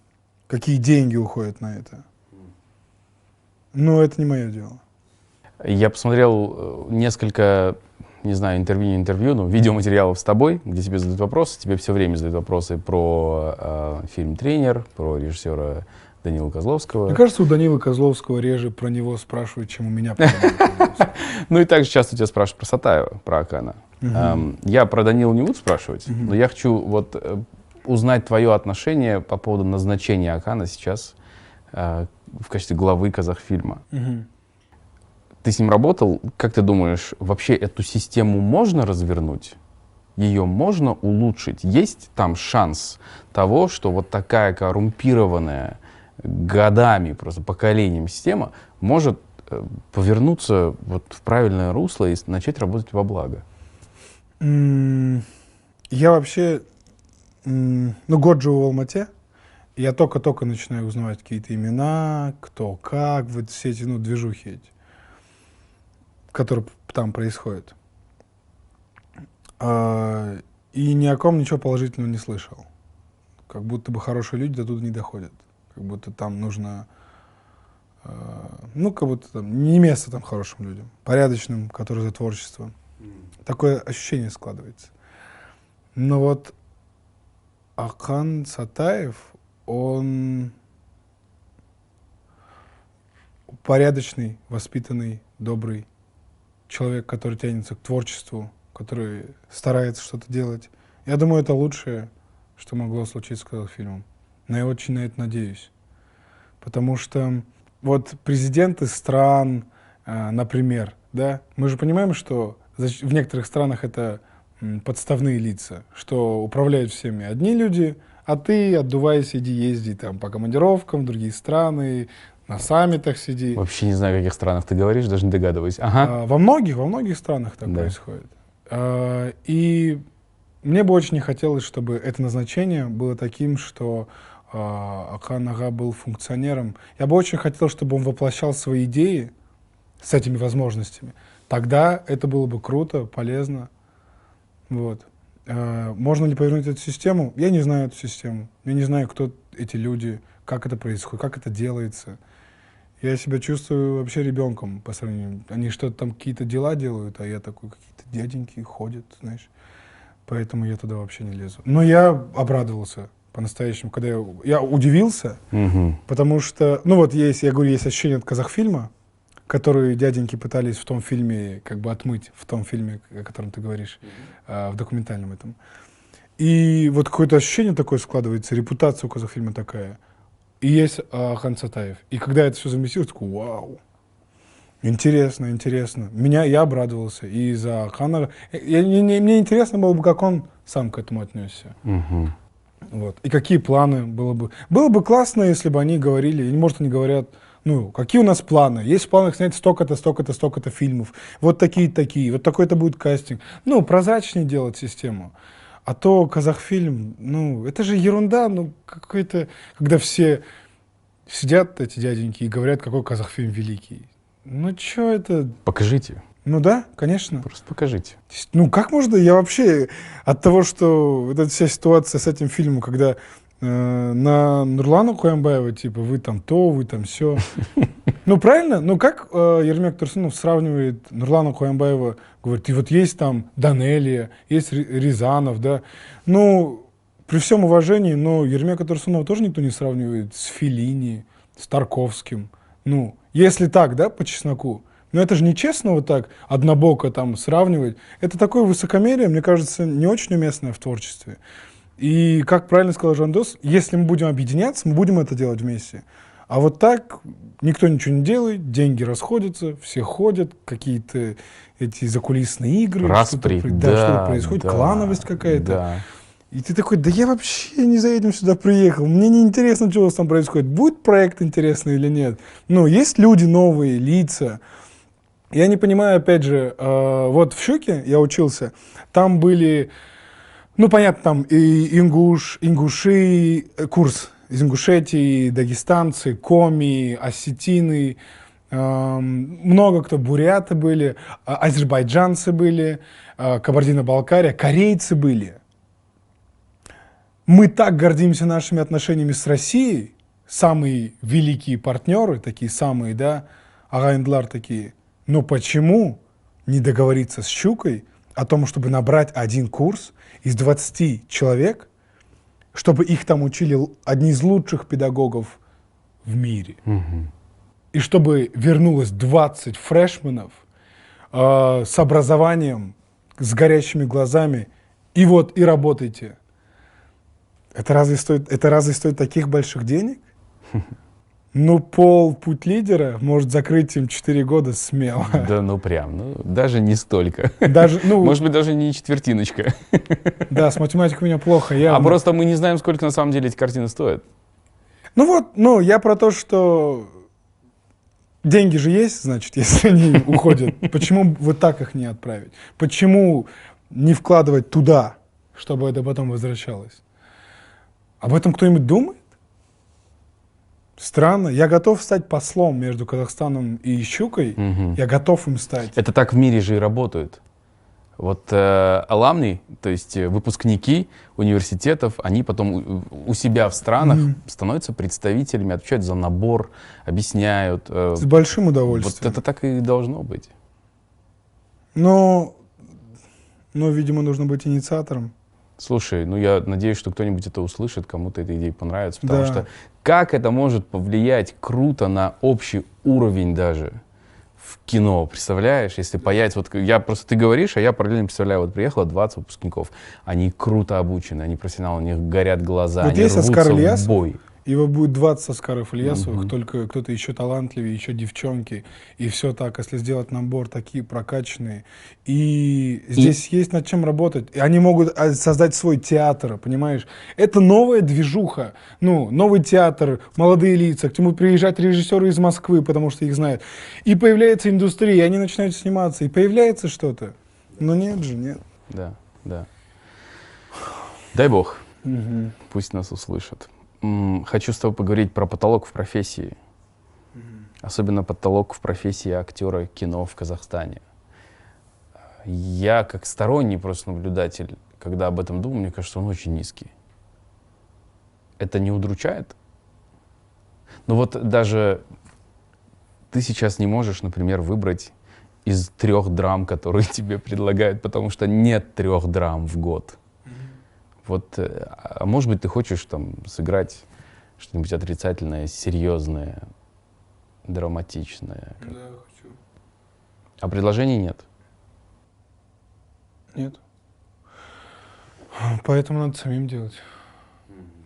какие деньги уходят на это. Но это не мое дело. Я посмотрел несколько, не знаю, интервью, но видеоматериалов с тобой, где тебе задают вопросы. Тебе все время задают вопросы про фильм «Тренер», про режиссера Данилу Козловского. Мне кажется, у Данилы Козловского реже про него спрашивают, чем у меня. Ну и также часто тебя спрашивают про Сатаева, про Акана. Я про Данилу не буду спрашивать, но я хочу узнать твое отношение по поводу назначения Акана сейчас в качестве главы казахфильма. Ты с ним работал. Как ты думаешь, вообще эту систему можно развернуть? Ее можно улучшить? Есть там шанс того, что вот такая коррумпированная годами, просто поколением система может повернуться вот в правильное русло и начать работать во благо? Я вообще, год живу в Алмате, и я только-только начинаю узнавать какие-то имена, кто, как, вот все эти, движухи эти, которые там происходят. И ни о ком ничего положительного не слышал. Как будто бы хорошие люди до туда не доходят. Как будто там нужно, как будто там не место там хорошим людям, порядочным, которые за творчество. Такое ощущение складывается. Но вот Ақан Сатаев, он порядочный, воспитанный, добрый человек, который тянется к творчеству, который старается что-то делать. Я думаю, это лучшее, что могло случиться с казахфильмом. Но я очень на это надеюсь. Потому что вот президенты стран, например, да, мы же понимаем, что в некоторых странах это подставные лица, что управляют всеми одни люди, а ты отдувайся, иди езди там по командировкам в другие страны, на саммитах сиди. Вообще не знаю, о каких странах ты говоришь, даже не догадываюсь. Ага. Во многих странах так происходит. И мне бы очень не хотелось, чтобы это назначение было таким, что Ақан ага был функционером. Я бы очень хотел, чтобы он воплощал свои идеи с этими возможностями. Тогда это было бы круто, полезно. Вот. Можно ли повернуть эту систему? Я не знаю эту систему. Я не знаю, кто эти люди, как это происходит, как это делается. Я себя чувствую вообще ребенком по сравнению. Они что-то там, какие-то дела делают, а я такой, какие-то дяденьки ходят, знаешь. Поэтому я туда вообще не лезу. Но я обрадовался по-настоящему, когда я удивился, потому что, есть ощущение от казахфильма, которые дяденьки пытались в том фильме как бы отмыть, в том фильме, о котором ты говоришь, в документальном этом. И вот какое-то ощущение такое складывается, репутация у казахфильма такая. И есть Ақан Сатаев. И когда это все заместилось, такой, вау, интересно. Я обрадовался. И за Акана... Мне интересно было бы, как он сам к этому отнесся. Вот. И какие планы было бы. Было бы классно, если бы они говорили, или, может, они говорят, какие у нас планы? Есть в планах снять столько-то фильмов. Вот такие. Вот такой-то будет кастинг. Прозрачнее делать систему. А то казахфильм, это же ерунда, какой-то, когда все сидят, эти дяденьки, и говорят, какой казахфильм великий. Что это? Покажите. Да, конечно. Просто покажите. Как можно, я вообще от того, что вот эта вся ситуация с этим фильмом, когда на Нурлана Куянбаева, типа, вы там то, вы там сё. Правильно? Как Ермек Турсунов сравнивает Нурлана Куянбаева, говорит, и вот есть там Данелия, есть Рязанов, да. При всем уважении, но Ермека Турсунова тоже никто не сравнивает с Феллини, с Тарковским. Если так, да, по чесноку. Но это же нечестно вот так однобоко там сравнивать. Это такое высокомерие, мне кажется, не очень уместное в творчестве. И, как правильно сказал Жандос, если мы будем объединяться, мы будем это делать вместе. А вот так никто ничего не делает, деньги расходятся, все ходят, какие-то эти закулисные игры. Распри, что-то происходит, клановость какая-то. Да. И ты такой, да я вообще не за этим сюда приехал, мне не интересно, что у вас там происходит, будет проект интересный или нет. Есть люди новые, лица. Я не понимаю, опять же, вот в Щуке я учился, там были... понятно, там и ингуши, курс из Ингушетии, дагестанцы, коми, осетины, много кто, буряты были, азербайджанцы были, Кабардино-Балкария, корейцы были. Мы так гордимся нашими отношениями с Россией, самые великие партнеры, такие самые, да, агайндлар такие. Но почему не договориться с Щукой о том, чтобы набрать один курс из 20 человек, чтобы их там учили одни из лучших педагогов в мире. И чтобы вернулось 20 фрешменов с образованием, с горящими глазами, и работайте. Это разве стоит таких больших денег? Путь лидера может закрыть им 4 года смело. Да, даже не столько. Даже, может быть, даже не четвертиночка. Да, с математикой у меня плохо. Просто мы не знаем, сколько на самом деле эти картины стоят. Я про то, что деньги же есть, значит, если они уходят. Почему вот так их не отправить? Почему не вкладывать туда, чтобы это потом возвращалось. Об этом кто-нибудь думает? Странно. Я готов стать послом между Казахстаном и Щукой. Я готов им стать. Это так в мире же и работает. Вот аламни, то есть выпускники университетов, они потом у себя в странах становятся представителями, отвечают за набор, объясняют. С большим удовольствием. Вот это так и должно быть. Но, видимо, нужно быть инициатором. Слушай, ну я надеюсь, что кто-нибудь это услышит, кому-то эта идея понравится, потому Да. что как это может повлиять круто на общий уровень даже в кино, представляешь, если появится, вот я просто, ты говоришь, а я параллельно представляю, вот приехало 20 выпускников, они круто обучены, они профессионалы, у них горят глаза, Вот они есть рвутся Оскар в Ильясов, бой. его будет 20 Оскаров Ильясовых, только кто-то еще талантливее, еще девчонки, и все так, если сделать набор такие прокачанные. И здесь есть над чем работать. И они могут создать свой театр, понимаешь? Это новая движуха, новый театр, молодые лица, к нему приезжают режиссеры из Москвы, потому что их знают. И появляется индустрия, и они начинают сниматься, и появляется что-то. Но нет же, нет. Да, да. Дай бог, пусть нас услышат. Хочу с тобой поговорить про потолок в профессии. Особенно потолок в профессии актера кино в Казахстане. Я, как сторонний просто наблюдатель, когда об этом думаю, мне кажется, он очень низкий. Это не удручает? Ну вот даже ты сейчас не можешь, например, выбрать из 3 драм, которые тебе предлагают, потому что нет 3 драм в год. Вот, а может быть, ты хочешь там сыграть что-нибудь отрицательное, серьезное, драматичное. Да, хочу. А предложений нет. Нет. Поэтому надо самим делать.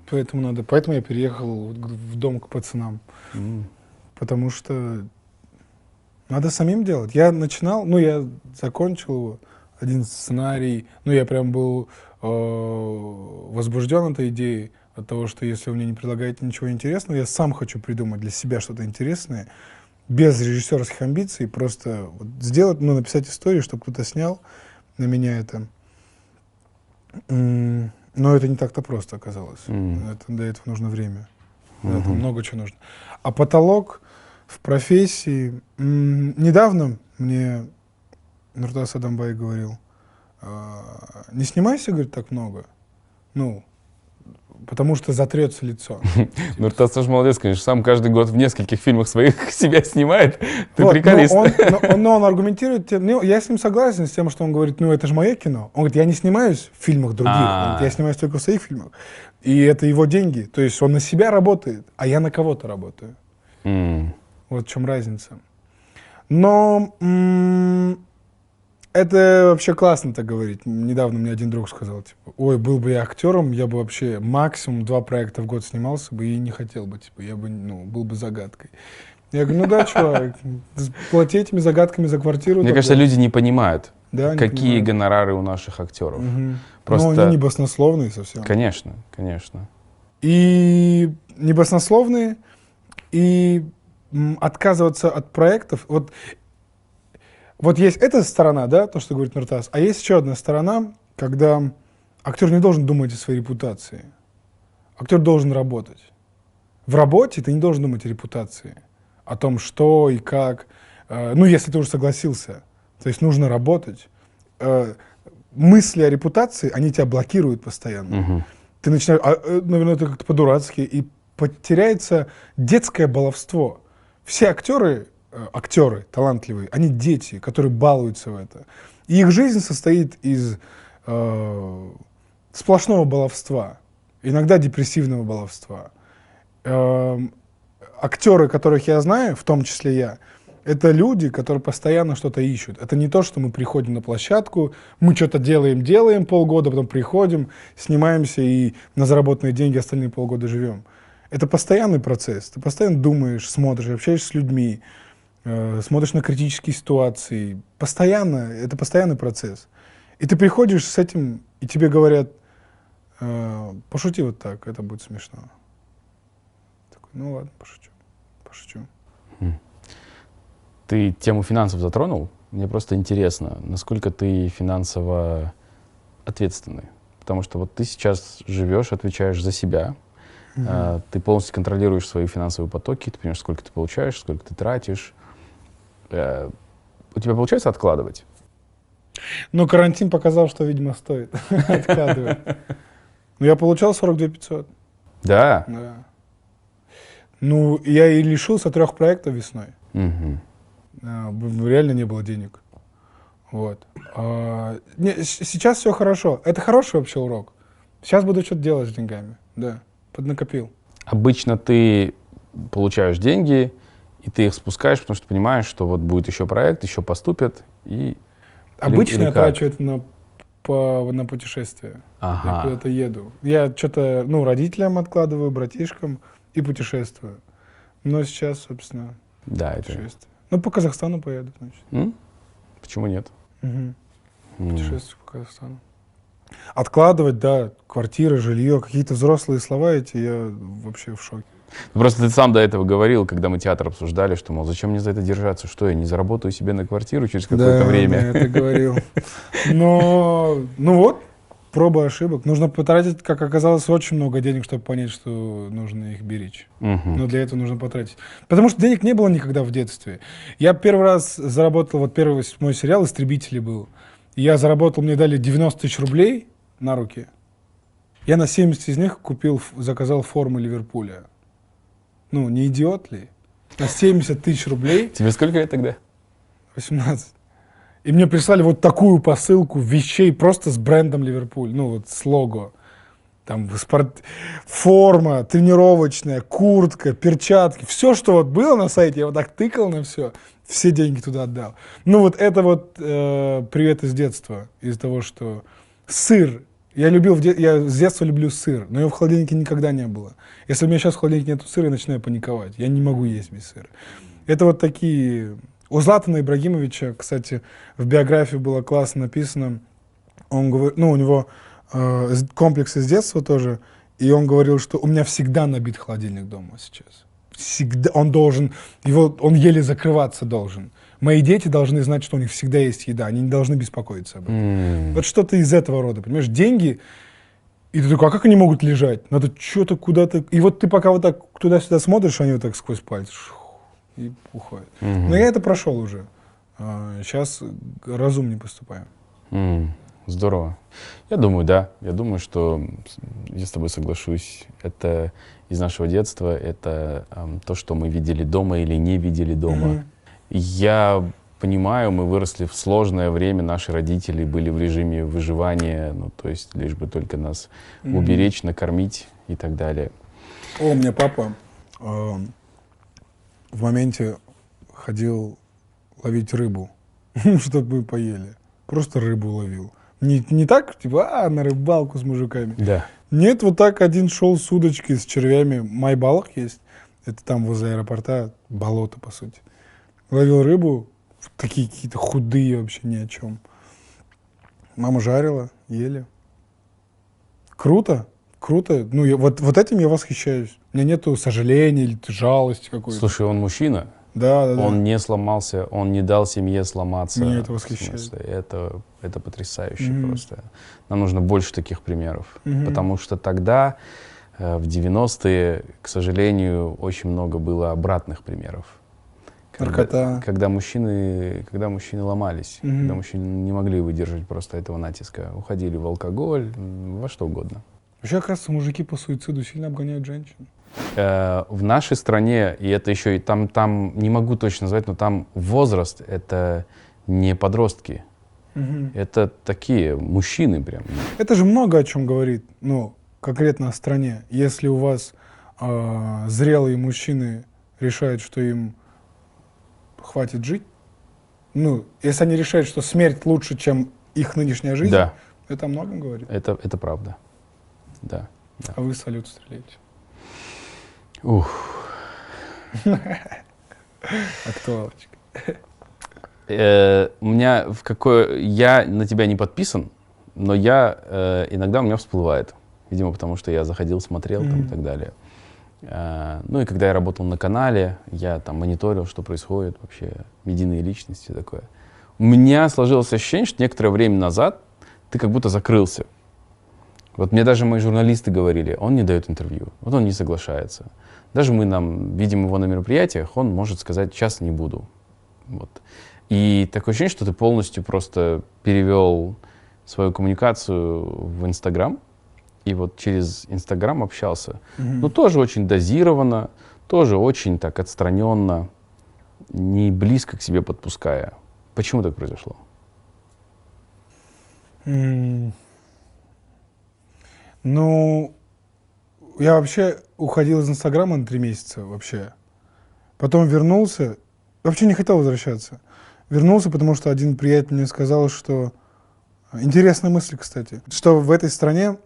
Поэтому я переехал в дом к пацанам. Потому что надо самим делать. Я начинал, я закончил его, один сценарий, я прям был возбужден этой идеей от того, что если вы мне не предлагаете ничего интересного, я сам хочу придумать для себя что-то интересное, без режиссерских амбиций, просто сделать, написать историю, чтобы кто-то снял на меня это. Но это не так-то просто оказалось. Для этого нужно время. Для этого много чего нужно. А потолок в профессии... Недавно мне Нуртас Адамбай говорил, не снимайся, говорит, так много. Потому что затрется лицо. Нуртас тоже молодец, конечно, сам каждый год в нескольких фильмах своих себя снимает. Ты Вот, приколист. но он аргументирует, я с ним согласен с тем, что он говорит, это же мое кино. Он говорит, я не снимаюсь в фильмах других, он говорит, я снимаюсь только в своих фильмах. И это его деньги. То есть он на себя работает, а я на кого-то работаю. Вот в чем разница. Но это вообще классно так говорить. Недавно мне один друг сказал, ой, был бы я актером, я бы вообще максимум 2 проекта в год снимался бы и не хотел бы, я бы, был бы загадкой. Я говорю, да, чувак, плати этими загадками за квартиру. Мне кажется, люди не понимают, Да, какие понимаю. гонорары у наших актеров. Но они не баснословные совсем. Конечно, конечно. И не баснословные, и отказываться от проектов. Вот есть эта сторона, да, то, что говорит Нуртас, а есть еще одна сторона, когда актер не должен думать о своей репутации. Актер должен работать. В работе ты не должен думать о репутации, о том, что и как. Если ты уже согласился. То есть нужно работать. Мысли о репутации, они тебя блокируют постоянно. Ты начинаешь, наверное, это как-то по-дурацки, и потеряется детское баловство. Все актеры талантливые, они дети, которые балуются в это. И их жизнь состоит из сплошного баловства, иногда депрессивного баловства. Актеры, которых я знаю, в том числе я, это люди, которые постоянно что-то ищут. Это не то, что мы приходим на площадку, мы что-то делаем полгода, потом приходим, снимаемся и на заработанные деньги остальные полгода живем. Это постоянный процесс. Ты постоянно думаешь, смотришь, общаешься с людьми, смотришь на критические ситуации. Постоянно, это постоянный процесс. И ты приходишь с этим, и тебе говорят, пошути вот так, это будет смешно. Такой, ладно, пошучу. Ты тему финансов затронул? Мне просто интересно, насколько ты финансово ответственный. Потому что вот ты сейчас живешь, отвечаешь за себя, ты полностью контролируешь свои финансовые потоки, ты понимаешь, сколько ты получаешь, сколько ты тратишь. У тебя получается откладывать? Ну, карантин показал, что, видимо, стоит откладывать. Ну, я получал 42 500. Да? Да. Ну, я и лишился 3 проектов весной. Реально не было денег. Вот. Сейчас все хорошо. Это хороший вообще урок. Сейчас буду что-то делать с деньгами. Да, поднакопил. Обычно ты получаешь деньги, и ты их спускаешь, потому что понимаешь, что вот будет еще проект, еще поступят. Обычно я как? трачу это на путешествие. Я куда-то еду. Я что-то, родителям откладываю, братишкам и путешествую. Но сейчас, собственно, Да, это... путешествие. Ну, по Казахстану поеду, значит. Почему нет? Путешествие по Казахстану. Откладывать, да, квартира, жилье, какие-то взрослые слова эти, я вообще в шоке. Просто ты сам до этого говорил, когда мы театр обсуждали, что, мол, зачем мне за это держаться? Что, я не заработаю себе на квартиру через какое-то время? Да, я это говорил. Но, вот, проба ошибок. Нужно потратить, как оказалось, очень много денег, чтобы понять, что нужно их беречь. Но для этого нужно потратить. Потому что денег не было никогда в детстве. Я первый раз заработал, вот первый мой сериал «Истребители» был. Я заработал, мне дали 90 000 рублей на руки. Я на 70 из них заказал форму Ливерпуля. Ну, не идиот ли? На 70 000 рублей. Тебе сколько лет тогда? 18. И мне прислали вот такую посылку вещей просто с брендом Ливерпуль. Ну, вот с лого. Там форма, тренировочная, куртка, перчатки. Все, что вот было на сайте, я вот так тыкал на все. Все деньги туда отдал. Ну, вот это вот привет из детства. Из-за того, что сыр. Я с детства люблю сыр, но его в холодильнике никогда не было. Если у меня сейчас в холодильнике нету сыра, я начинаю паниковать. Я не могу есть без сыра. Это вот такие... У Златана Ибрагимовича, кстати, в биографии было классно написано. Он говорит, у него комплекс из детства тоже, и он говорил, что у меня всегда набит холодильник дома сейчас. Всегда. Он еле закрываться должен. Мои дети должны знать, что у них всегда есть еда, они не должны беспокоиться об этом. Вот что-то из этого рода, понимаешь, деньги, и ты такой, а как они могут лежать? Надо что-то куда-то... И вот ты пока вот так туда-сюда смотришь, они вот так сквозь пальцы и уходят. Но я это прошел уже. Сейчас разумнее поступаю. Здорово. Я думаю, да. Я думаю, что я с тобой соглашусь. Это из нашего детства, это то, что мы видели дома или не видели дома. Я понимаю, мы выросли в сложное время, наши родители были в режиме выживания, то есть лишь бы только нас уберечь, накормить и так далее. У меня папа в моменте ходил ловить рыбу, чтобы мы поели. Просто рыбу ловил. Не так, типа, на рыбалку с мужиками. Да. Нет, вот так один шел с удочкой, с червями. Майбалах есть. Это там возле аэропорта болото, по сути. Ловил рыбу, такие какие-то худые вообще ни о чем. Мама жарила, ели. Круто, круто. Вот этим я восхищаюсь. У меня нету сожаления или жалости какой-то. Слушай, он мужчина. Да. Он не сломался, он не дал семье сломаться. Меня это восхищает. Это потрясающе просто. Нам нужно больше таких примеров. Потому что тогда, в 90-е, к сожалению, очень много было обратных примеров. Когда мужчины ломались, когда мужчины не могли выдержать просто этого натиска, уходили в алкоголь, во что угодно. Вообще, оказывается, мужики по суициду сильно обгоняют женщин. В нашей стране, и это еще и там не могу точно назвать, но там возраст — это не подростки. Это такие мужчины прям. Это же много о чем говорит, конкретно о стране. Если у вас зрелые мужчины решают, что им хватит жить, если они решают, что смерть лучше, чем их нынешняя жизнь, да. Это о многом говорит. Это правда, да. А вы салют стреляете. Актуалочка. У меня я на тебя не подписан, но иногда у меня всплывает. Видимо, потому что я заходил, смотрел там, и так далее. И когда я работал на канале, я там мониторил, что происходит вообще, медийные личности такое. У меня сложилось ощущение, что некоторое время назад ты как будто закрылся. Вот мне даже мои журналисты говорили, он не дает интервью, вот он не соглашается. Даже мы видим его на мероприятиях, он может сказать, сейчас не буду. Вот. И такое ощущение, что ты полностью просто перевел свою коммуникацию в Инстаграм, и вот через Инстаграм общался. Ну, тоже очень дозированно, тоже очень так отстраненно, не близко к себе подпуская. Почему так произошло? Ну, я вообще уходил из Инстаграма на 3 месяца вообще. Потом вернулся, вообще не хотел возвращаться. Вернулся, потому что один приятель мне сказал, что... Интересная мысль, кстати, что в этой стране,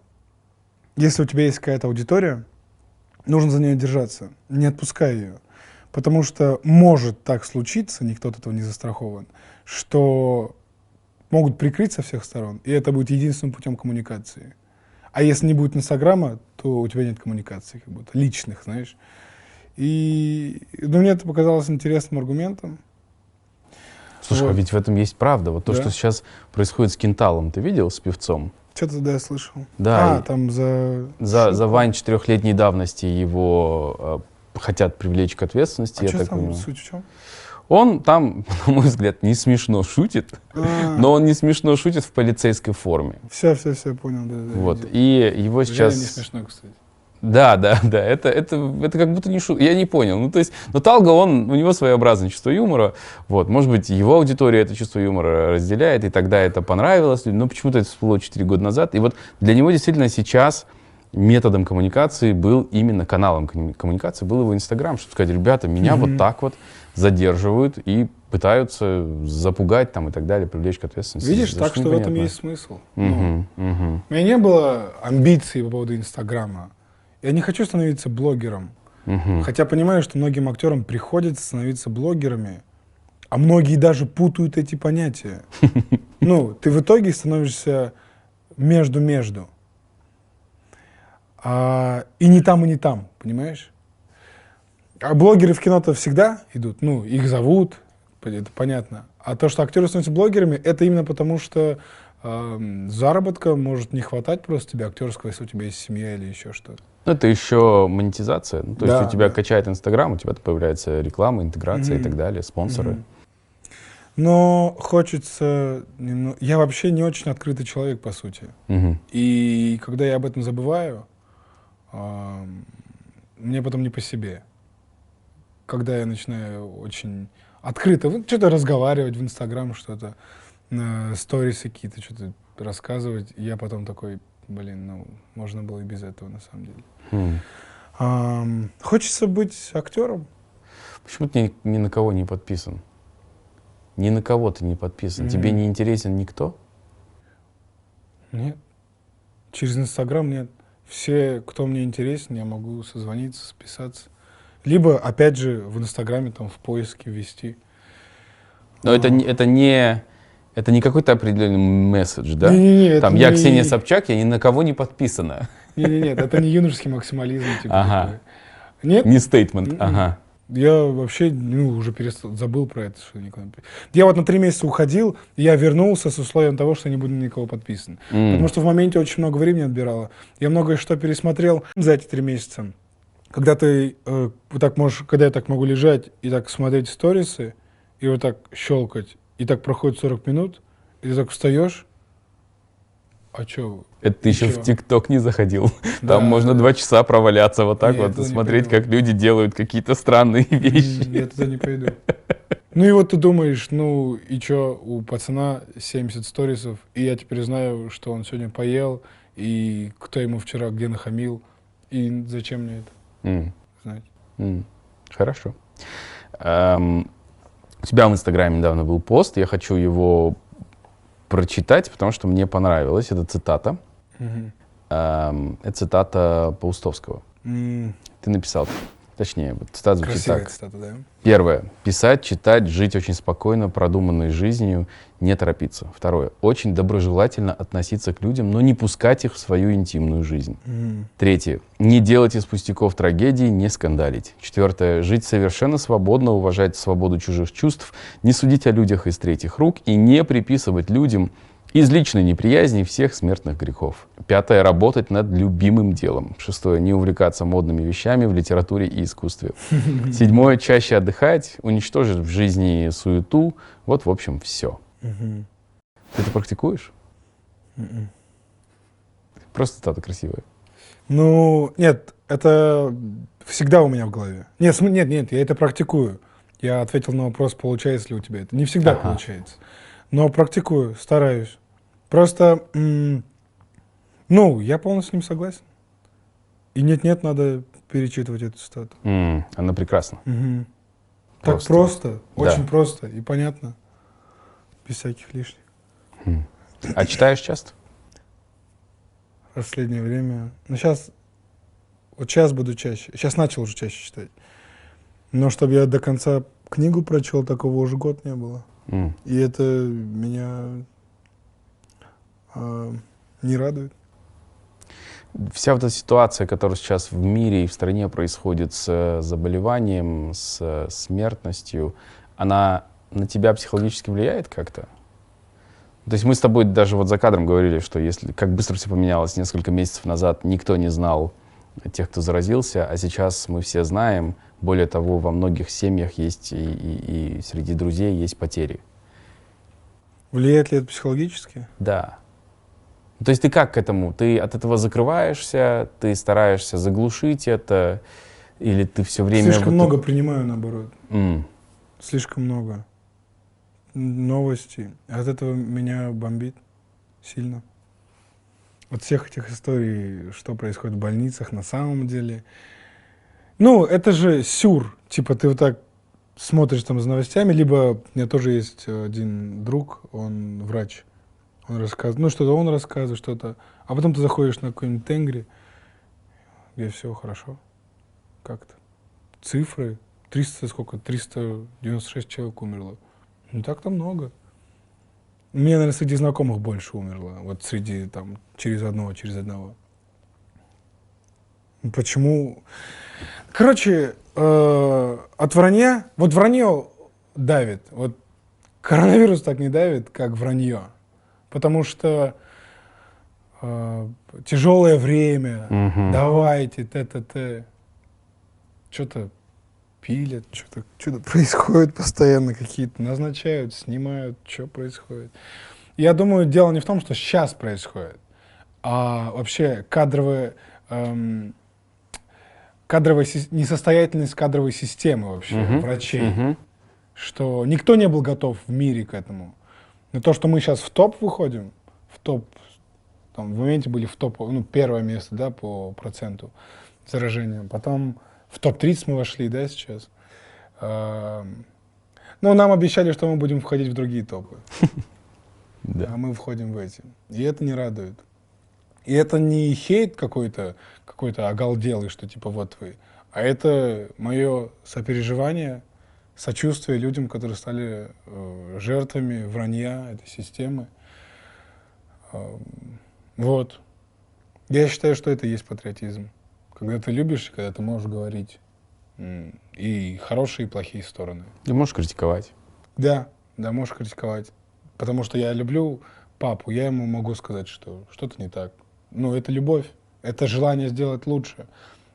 если у тебя есть какая-то аудитория, нужно за нее держаться, не отпускай ее. Потому что может так случиться, никто от этого не застрахован, что могут прикрыть со всех сторон, и это будет единственным путем коммуникации. А если не будет Инстаграма, то у тебя нет коммуникаций, как будто, личных, знаешь. И мне это показалось интересным аргументом. Слушай, Вот. а ведь в этом есть правда. Вот то, Да. что сейчас происходит с Кенталом, ты видел, с певцом? Что-то, да, я слышал. Да, Там за За Вайн 4-летней давности его хотят привлечь к ответственности, А я что так там понимаю. суть в чем? Он там, на мой взгляд, не смешно шутит, но он не смешно шутит в полицейской форме. Все, понял, да. Вот. видел. И его Реально сейчас... не смешно, кстати. Да, это как будто не шутка. Я не понял. Ну, то есть, но Талга, у него своеобразное чувство юмора. Вот, может быть, его аудитория это чувство юмора разделяет, и тогда это понравилось. Но почему-то это всплыло 4 года назад. И вот для него действительно сейчас методом коммуникации был именно каналом коммуникации, был его Инстаграм, чтобы сказать, ребята, меня вот так вот задерживают и пытаются запугать там и так далее, привлечь к ответственности. Видишь, За так что в непонятно. этом есть смысл. Мгм, мгм. У меня не было амбиций по поводу Инстаграма. Я не хочу становиться блогером. Хотя понимаю, что многим актерам приходится становиться блогерами, а многие даже путают эти понятия. Ну, ты в итоге становишься между. И не там, понимаешь? А блогеры в кино-то всегда идут, ну, их зовут, это понятно. А то, что актеры становятся блогерами, это именно потому, что заработка может не хватать просто тебе актерского, если у тебя есть семья или еще что-то. Ну, это еще монетизация. Ну, то Да, есть у тебя да. качает Инстаграм, у тебя появляется реклама, интеграция и так далее, спонсоры. Но хочется... Я вообще не очень открытый человек, по сути. Мгм. И когда я об этом забываю, мне потом не по себе. Когда я начинаю очень открыто что-то разговаривать в Инстаграм, что-то, на сторисы какие-то, что-то рассказывать, я потом такой, можно было и без этого, на самом деле. Хочется быть актером. Почему ты ни на кого не подписан? Ни на кого ты не подписан. Тебе не интересен никто? Нет. Через Инстаграм нет. Все, кто мне интересен, я могу созвониться, списаться. Либо, опять же, в Инстаграме, там, в поиске ввести. Но это не какой-то определенный месседж, да? Не-не-не, Там это я не- Ксения Собчак, я ни на кого не подписана. Нет, это не юношеский максимализм. Типа, Ага. такой. Нет, Не стейтмент, ага. я вообще уже забыл про это. Что никуда не... Я вот на 3 месяца уходил, и я вернулся с условием того, что не буду ни на кого подписан. Потому что в моменте очень много времени отбирало. Я многое что пересмотрел за эти 3 месяца. Когда ты вот так можешь, когда я так могу лежать и так смотреть сторисы, и вот так щелкать, и так проходит 40 минут, и ты так встаешь, а что? Это ты еще в ТикТок не заходил. Да, Там можно 2 часа проваляться вот так Не, вот туда и не смотреть, пойду. как люди делают какие-то странные вещи. Я туда не пойду. Ну и вот ты думаешь, ну и чё, у пацана 70 сторисов, и я теперь знаю, что он сегодня поел, и кто ему вчера где нахамил, и зачем мне это знать? Хорошо. У тебя в Инстаграме недавно был пост, я хочу его прочитать, потому что мне понравилось. Это цитата. Это цитата Паустовского. Ты написал, точнее, вот цитата звучит Красивая так. цитата, да? Первое. Писать, читать, жить очень спокойно, продуманной жизнью, не торопиться. Второе. Очень доброжелательно относиться к людям, но не пускать их в свою интимную жизнь. Третье. Не делать из пустяков трагедии, не скандалить. Четвертое. Жить совершенно свободно, уважать свободу чужих чувств, не судить о людях из третьих рук и не приписывать людям Из личной неприязни всех смертных грехов. 5. Работать над любимым делом. 6. Не увлекаться модными вещами в литературе и искусстве. 7. Чаще отдыхать, уничтожить в жизни суету. Вот, в общем, все. Ты это практикуешь? Просто цитата красивая. Ну, нет, это всегда у меня в голове. Нет, я это практикую. Я ответил на вопрос, получается ли у тебя это. Не всегда получается. Но практикую, стараюсь. Просто, я полностью с ним согласен. И нет-нет, надо перечитывать эту цитату. Она прекрасна. Так просто, очень просто и понятно. Без всяких лишних. А читаешь часто? В последнее время. Ну, сейчас буду чаще. Сейчас начал уже чаще читать. Но чтобы я до конца книгу прочел, такого уже год не было. И это меня не радует. Вся вот эта ситуация, которая сейчас в мире и в стране происходит с заболеванием, с смертностью, она на тебя психологически влияет как-то? То есть мы с тобой даже вот за кадром говорили, что как быстро все поменялось несколько месяцев назад, никто не знал тех, кто заразился, а сейчас мы все знаем. Более того, во многих семьях есть и среди друзей есть потери. Влияет ли это психологически? Да. То есть ты как к этому? Ты от этого закрываешься, ты стараешься заглушить это, или ты все время... Слишком много принимаю, наоборот. Слишком много новостей. От этого меня бомбит сильно. От всех этих историй, что происходит в больницах на самом деле. Ну, это же сюр. Типа ты вот так смотришь там за новостями, либо у меня тоже есть один друг, он врач. Он рассказывает, что-то он рассказывает, что-то. А потом ты заходишь на какой-нибудь Тенгри, где все хорошо. Как-то. Цифры. 396 человек умерло. Не так-то много. У меня, наверное, среди знакомых больше умерло. Вот среди, там, через одного. Почему? Короче, от вранья... Вот вранье давит. Вот коронавирус так не давит, как вранье. Потому что тяжелое время, давайте, т-т-т. Что-то пилят, что-то происходит постоянно, какие-то назначают, снимают, что происходит. Я думаю, дело не в том, что сейчас происходит, а вообще несостоятельность кадровой системы вообще, врачей. Что никто не был готов в мире к этому. Но то, что мы сейчас в топ выходим, там, в моменте были в топ, первое место, да, по проценту заражения. Потом в топ-30 мы вошли, да, сейчас. Нам обещали, что мы будем входить в другие топы. А мы входим в эти. И это не радует. И это не хейт какой-то оголделый, что типа вот вы. А это мое сопереживание, сочувствие людям, которые стали жертвами вранья этой системы. Вот. Я считаю, что это и есть патриотизм. Когда ты любишь, когда ты можешь говорить и хорошие, и плохие стороны. Ты можешь критиковать. Да, можешь критиковать. Потому что я люблю папу, я ему могу сказать, что что-то не так. Это любовь, это желание сделать лучше.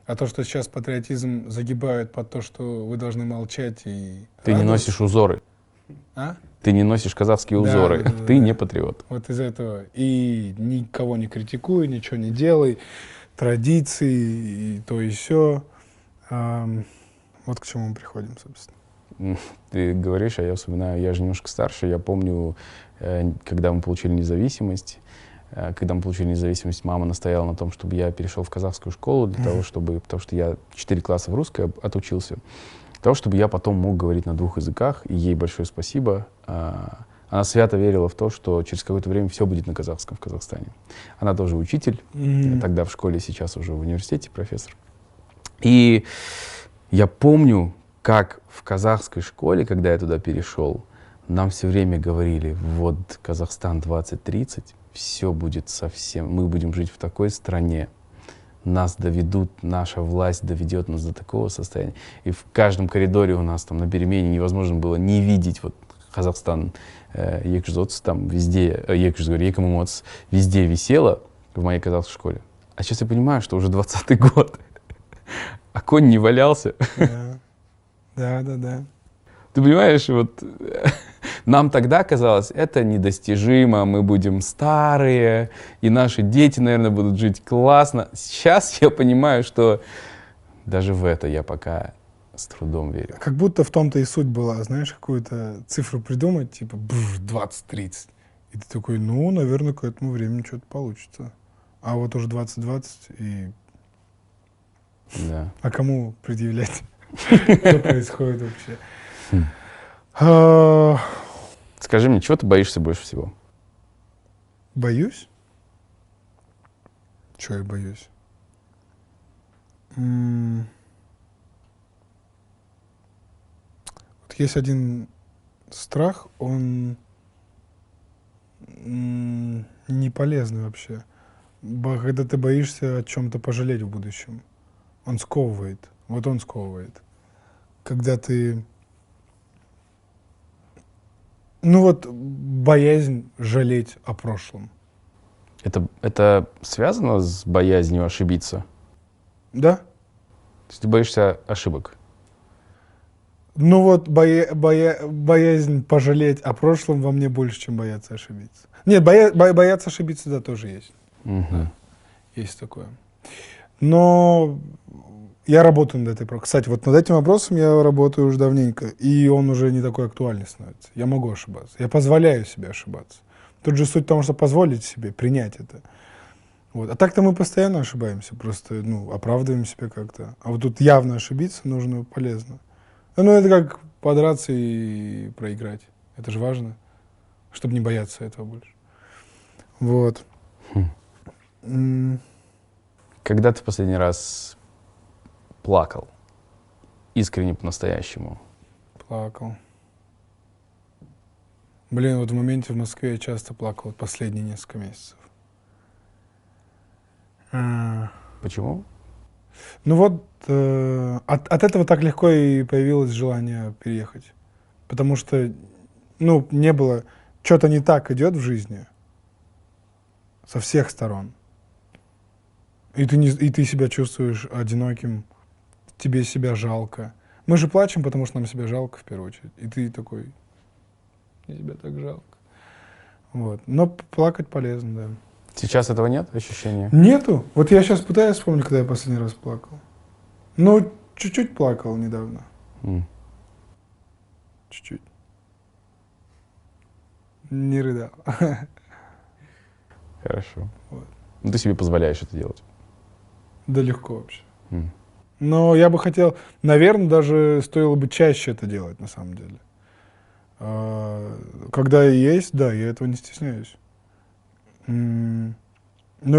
А то, что сейчас патриотизм загибают под то, что вы должны молчать и... Ты не носишь узоры. А? Ты не носишь казахские узоры. Ты не патриот. Вот из этого. И никого не критикуй, ничего не делай. Традиции и то и сё. Вот к чему мы приходим, собственно. Ты говоришь, а я вспоминаю, я же немножко старше. Я помню, когда мы получили независимость. Когда мы получили независимость, мама настояла на том, чтобы я перешел в казахскую школу, потому что я 4 класса в русской отучился, для того, чтобы я потом мог говорить на 2 языках, и ей большое спасибо. Она свято верила в то, что через какое-то время все будет на казахском в Казахстане. Она тоже учитель, тогда в школе, сейчас уже в университете профессор. И я помню, как в казахской школе, когда я туда перешел, нам все время говорили, вот Казахстан 2030, все будет совсем, мы будем жить в такой стране, нас доведут, наша власть доведет нас до такого состояния. И в каждом коридоре у нас там на перемене невозможно было не видеть вот Казахстан, Екжзоц, там везде, Екамумоц, везде висело в моей казахской школе. А сейчас я понимаю, что уже 20-й год, а конь не валялся. Да. Ты понимаешь, вот нам тогда казалось, это недостижимо, мы будем старые, и наши дети, наверное, будут жить классно. Сейчас я понимаю, что даже в это я пока с трудом верю. Как будто в том-то и суть была, знаешь, какую-то цифру придумать, типа 20-30. И ты такой, ну, наверное, к этому времени что-то получится. А вот уже 2020, и... Да. А кому предъявлять? Что происходит вообще? Скажи мне, чего ты боишься больше всего? Боюсь? Чего я боюсь? Вот есть один страх, он не полезный вообще. Когда ты боишься о чем-то пожалеть в будущем. Он сковывает. Вот он сковывает. Когда ты... Ну вот, боязнь жалеть о прошлом. Это связано с боязнью ошибиться? Да? То есть ты боишься ошибок? Ну вот, боязнь пожалеть о прошлом во мне больше, чем бояться ошибиться. Нет, бояться ошибиться, да, тоже есть. Угу. Есть такое. Но я работаю над этой проблемой. Кстати, вот над этим вопросом я работаю уже давненько, и он уже не такой актуальный становится. Я могу ошибаться. Я позволяю себе ошибаться. Тут же суть в том, что позволить себе принять это. Вот. А так-то мы постоянно ошибаемся, просто оправдываем себя как-то. А вот тут явно ошибиться нужно полезно. Ну, это как подраться и проиграть. Это же важно, чтобы не бояться этого больше. Вот. Когда ты в последний раз плакал? Искренне, по-настоящему? Плакал. Блин, вот в моменте в Москве я часто плакал вот последние несколько месяцев. Почему? Ну вот, от этого так легко и появилось желание переехать. Потому что, не было, что-то не так идет в жизни со всех сторон. И ты себя чувствуешь одиноким, тебе себя жалко. Мы же плачем, потому что нам себя жалко в первую очередь. И ты такой, мне тебя так жалко. Вот. Но плакать полезно, да. Сейчас этого нет ощущения? Нету. Вот я сейчас пытаюсь вспомнить, когда я последний раз плакал. Ну, чуть-чуть плакал недавно. Чуть-чуть. Не рыдал. Хорошо. Вот. Ну, ты себе позволяешь это делать? Да легко вообще. Но я бы хотел, наверное, даже стоило бы чаще это делать, на самом деле. Когда есть, да, я этого не стесняюсь. Но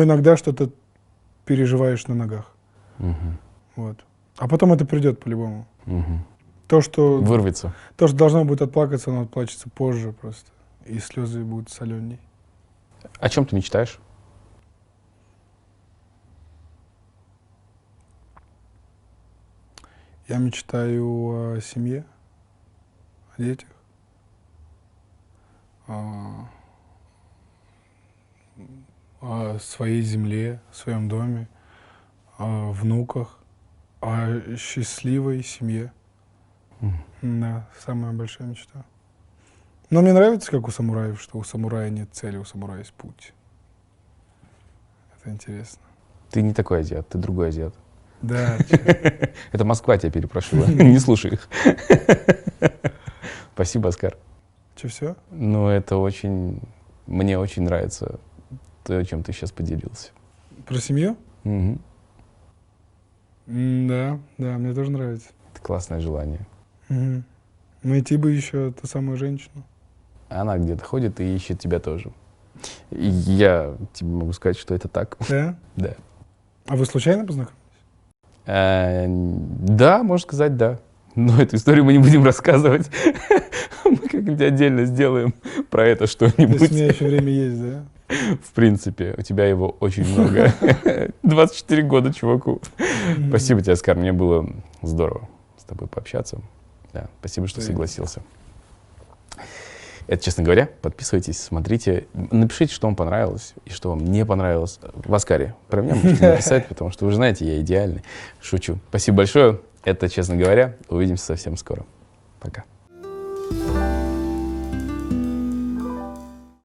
иногда что-то переживаешь на ногах. Вот. А потом это придет по-любому. То, что вырвется. То, что должно будет отплакаться, оно отплачется позже просто. И слезы будут соленей. О чем ты мечтаешь? Я мечтаю о семье, о детях, о своей земле, о своем доме, о внуках, о счастливой семье. Да, самая большая мечта. Но мне нравится, как у самураев, что у самурая нет цели, у самурая есть путь. Это интересно. Ты не такой азиат, ты другой азиат. Да. Это Москва тебя перепрошила. Не слушай их. Спасибо, Оскар. Че, все? Ну, это очень... Мне очень нравится то, чем ты сейчас поделился. Про семью? Угу. Да, мне тоже нравится. Это классное желание. Угу. Найти бы еще ту самую женщину. Она где-то ходит и ищет тебя тоже. И я тебе могу сказать, что это так. Да? Да. А вы случайно познакомились? Да, можно сказать, да. Но эту историю мы не будем рассказывать. Мы как-нибудь отдельно сделаем про это что-нибудь. То есть у меня еще время есть, да? В принципе, у тебя его очень много. 24 года, чуваку. Спасибо тебе, Оскар. Мне было здорово с тобой пообщаться. Да, спасибо, что согласился. Это, честно говоря. Подписывайтесь, смотрите. Напишите, что вам понравилось и что вам не понравилось. В Аскаре про меня можете написать, потому что вы же знаете, я идеальный. Шучу. Спасибо большое. Это, честно говоря. Увидимся совсем скоро. Пока.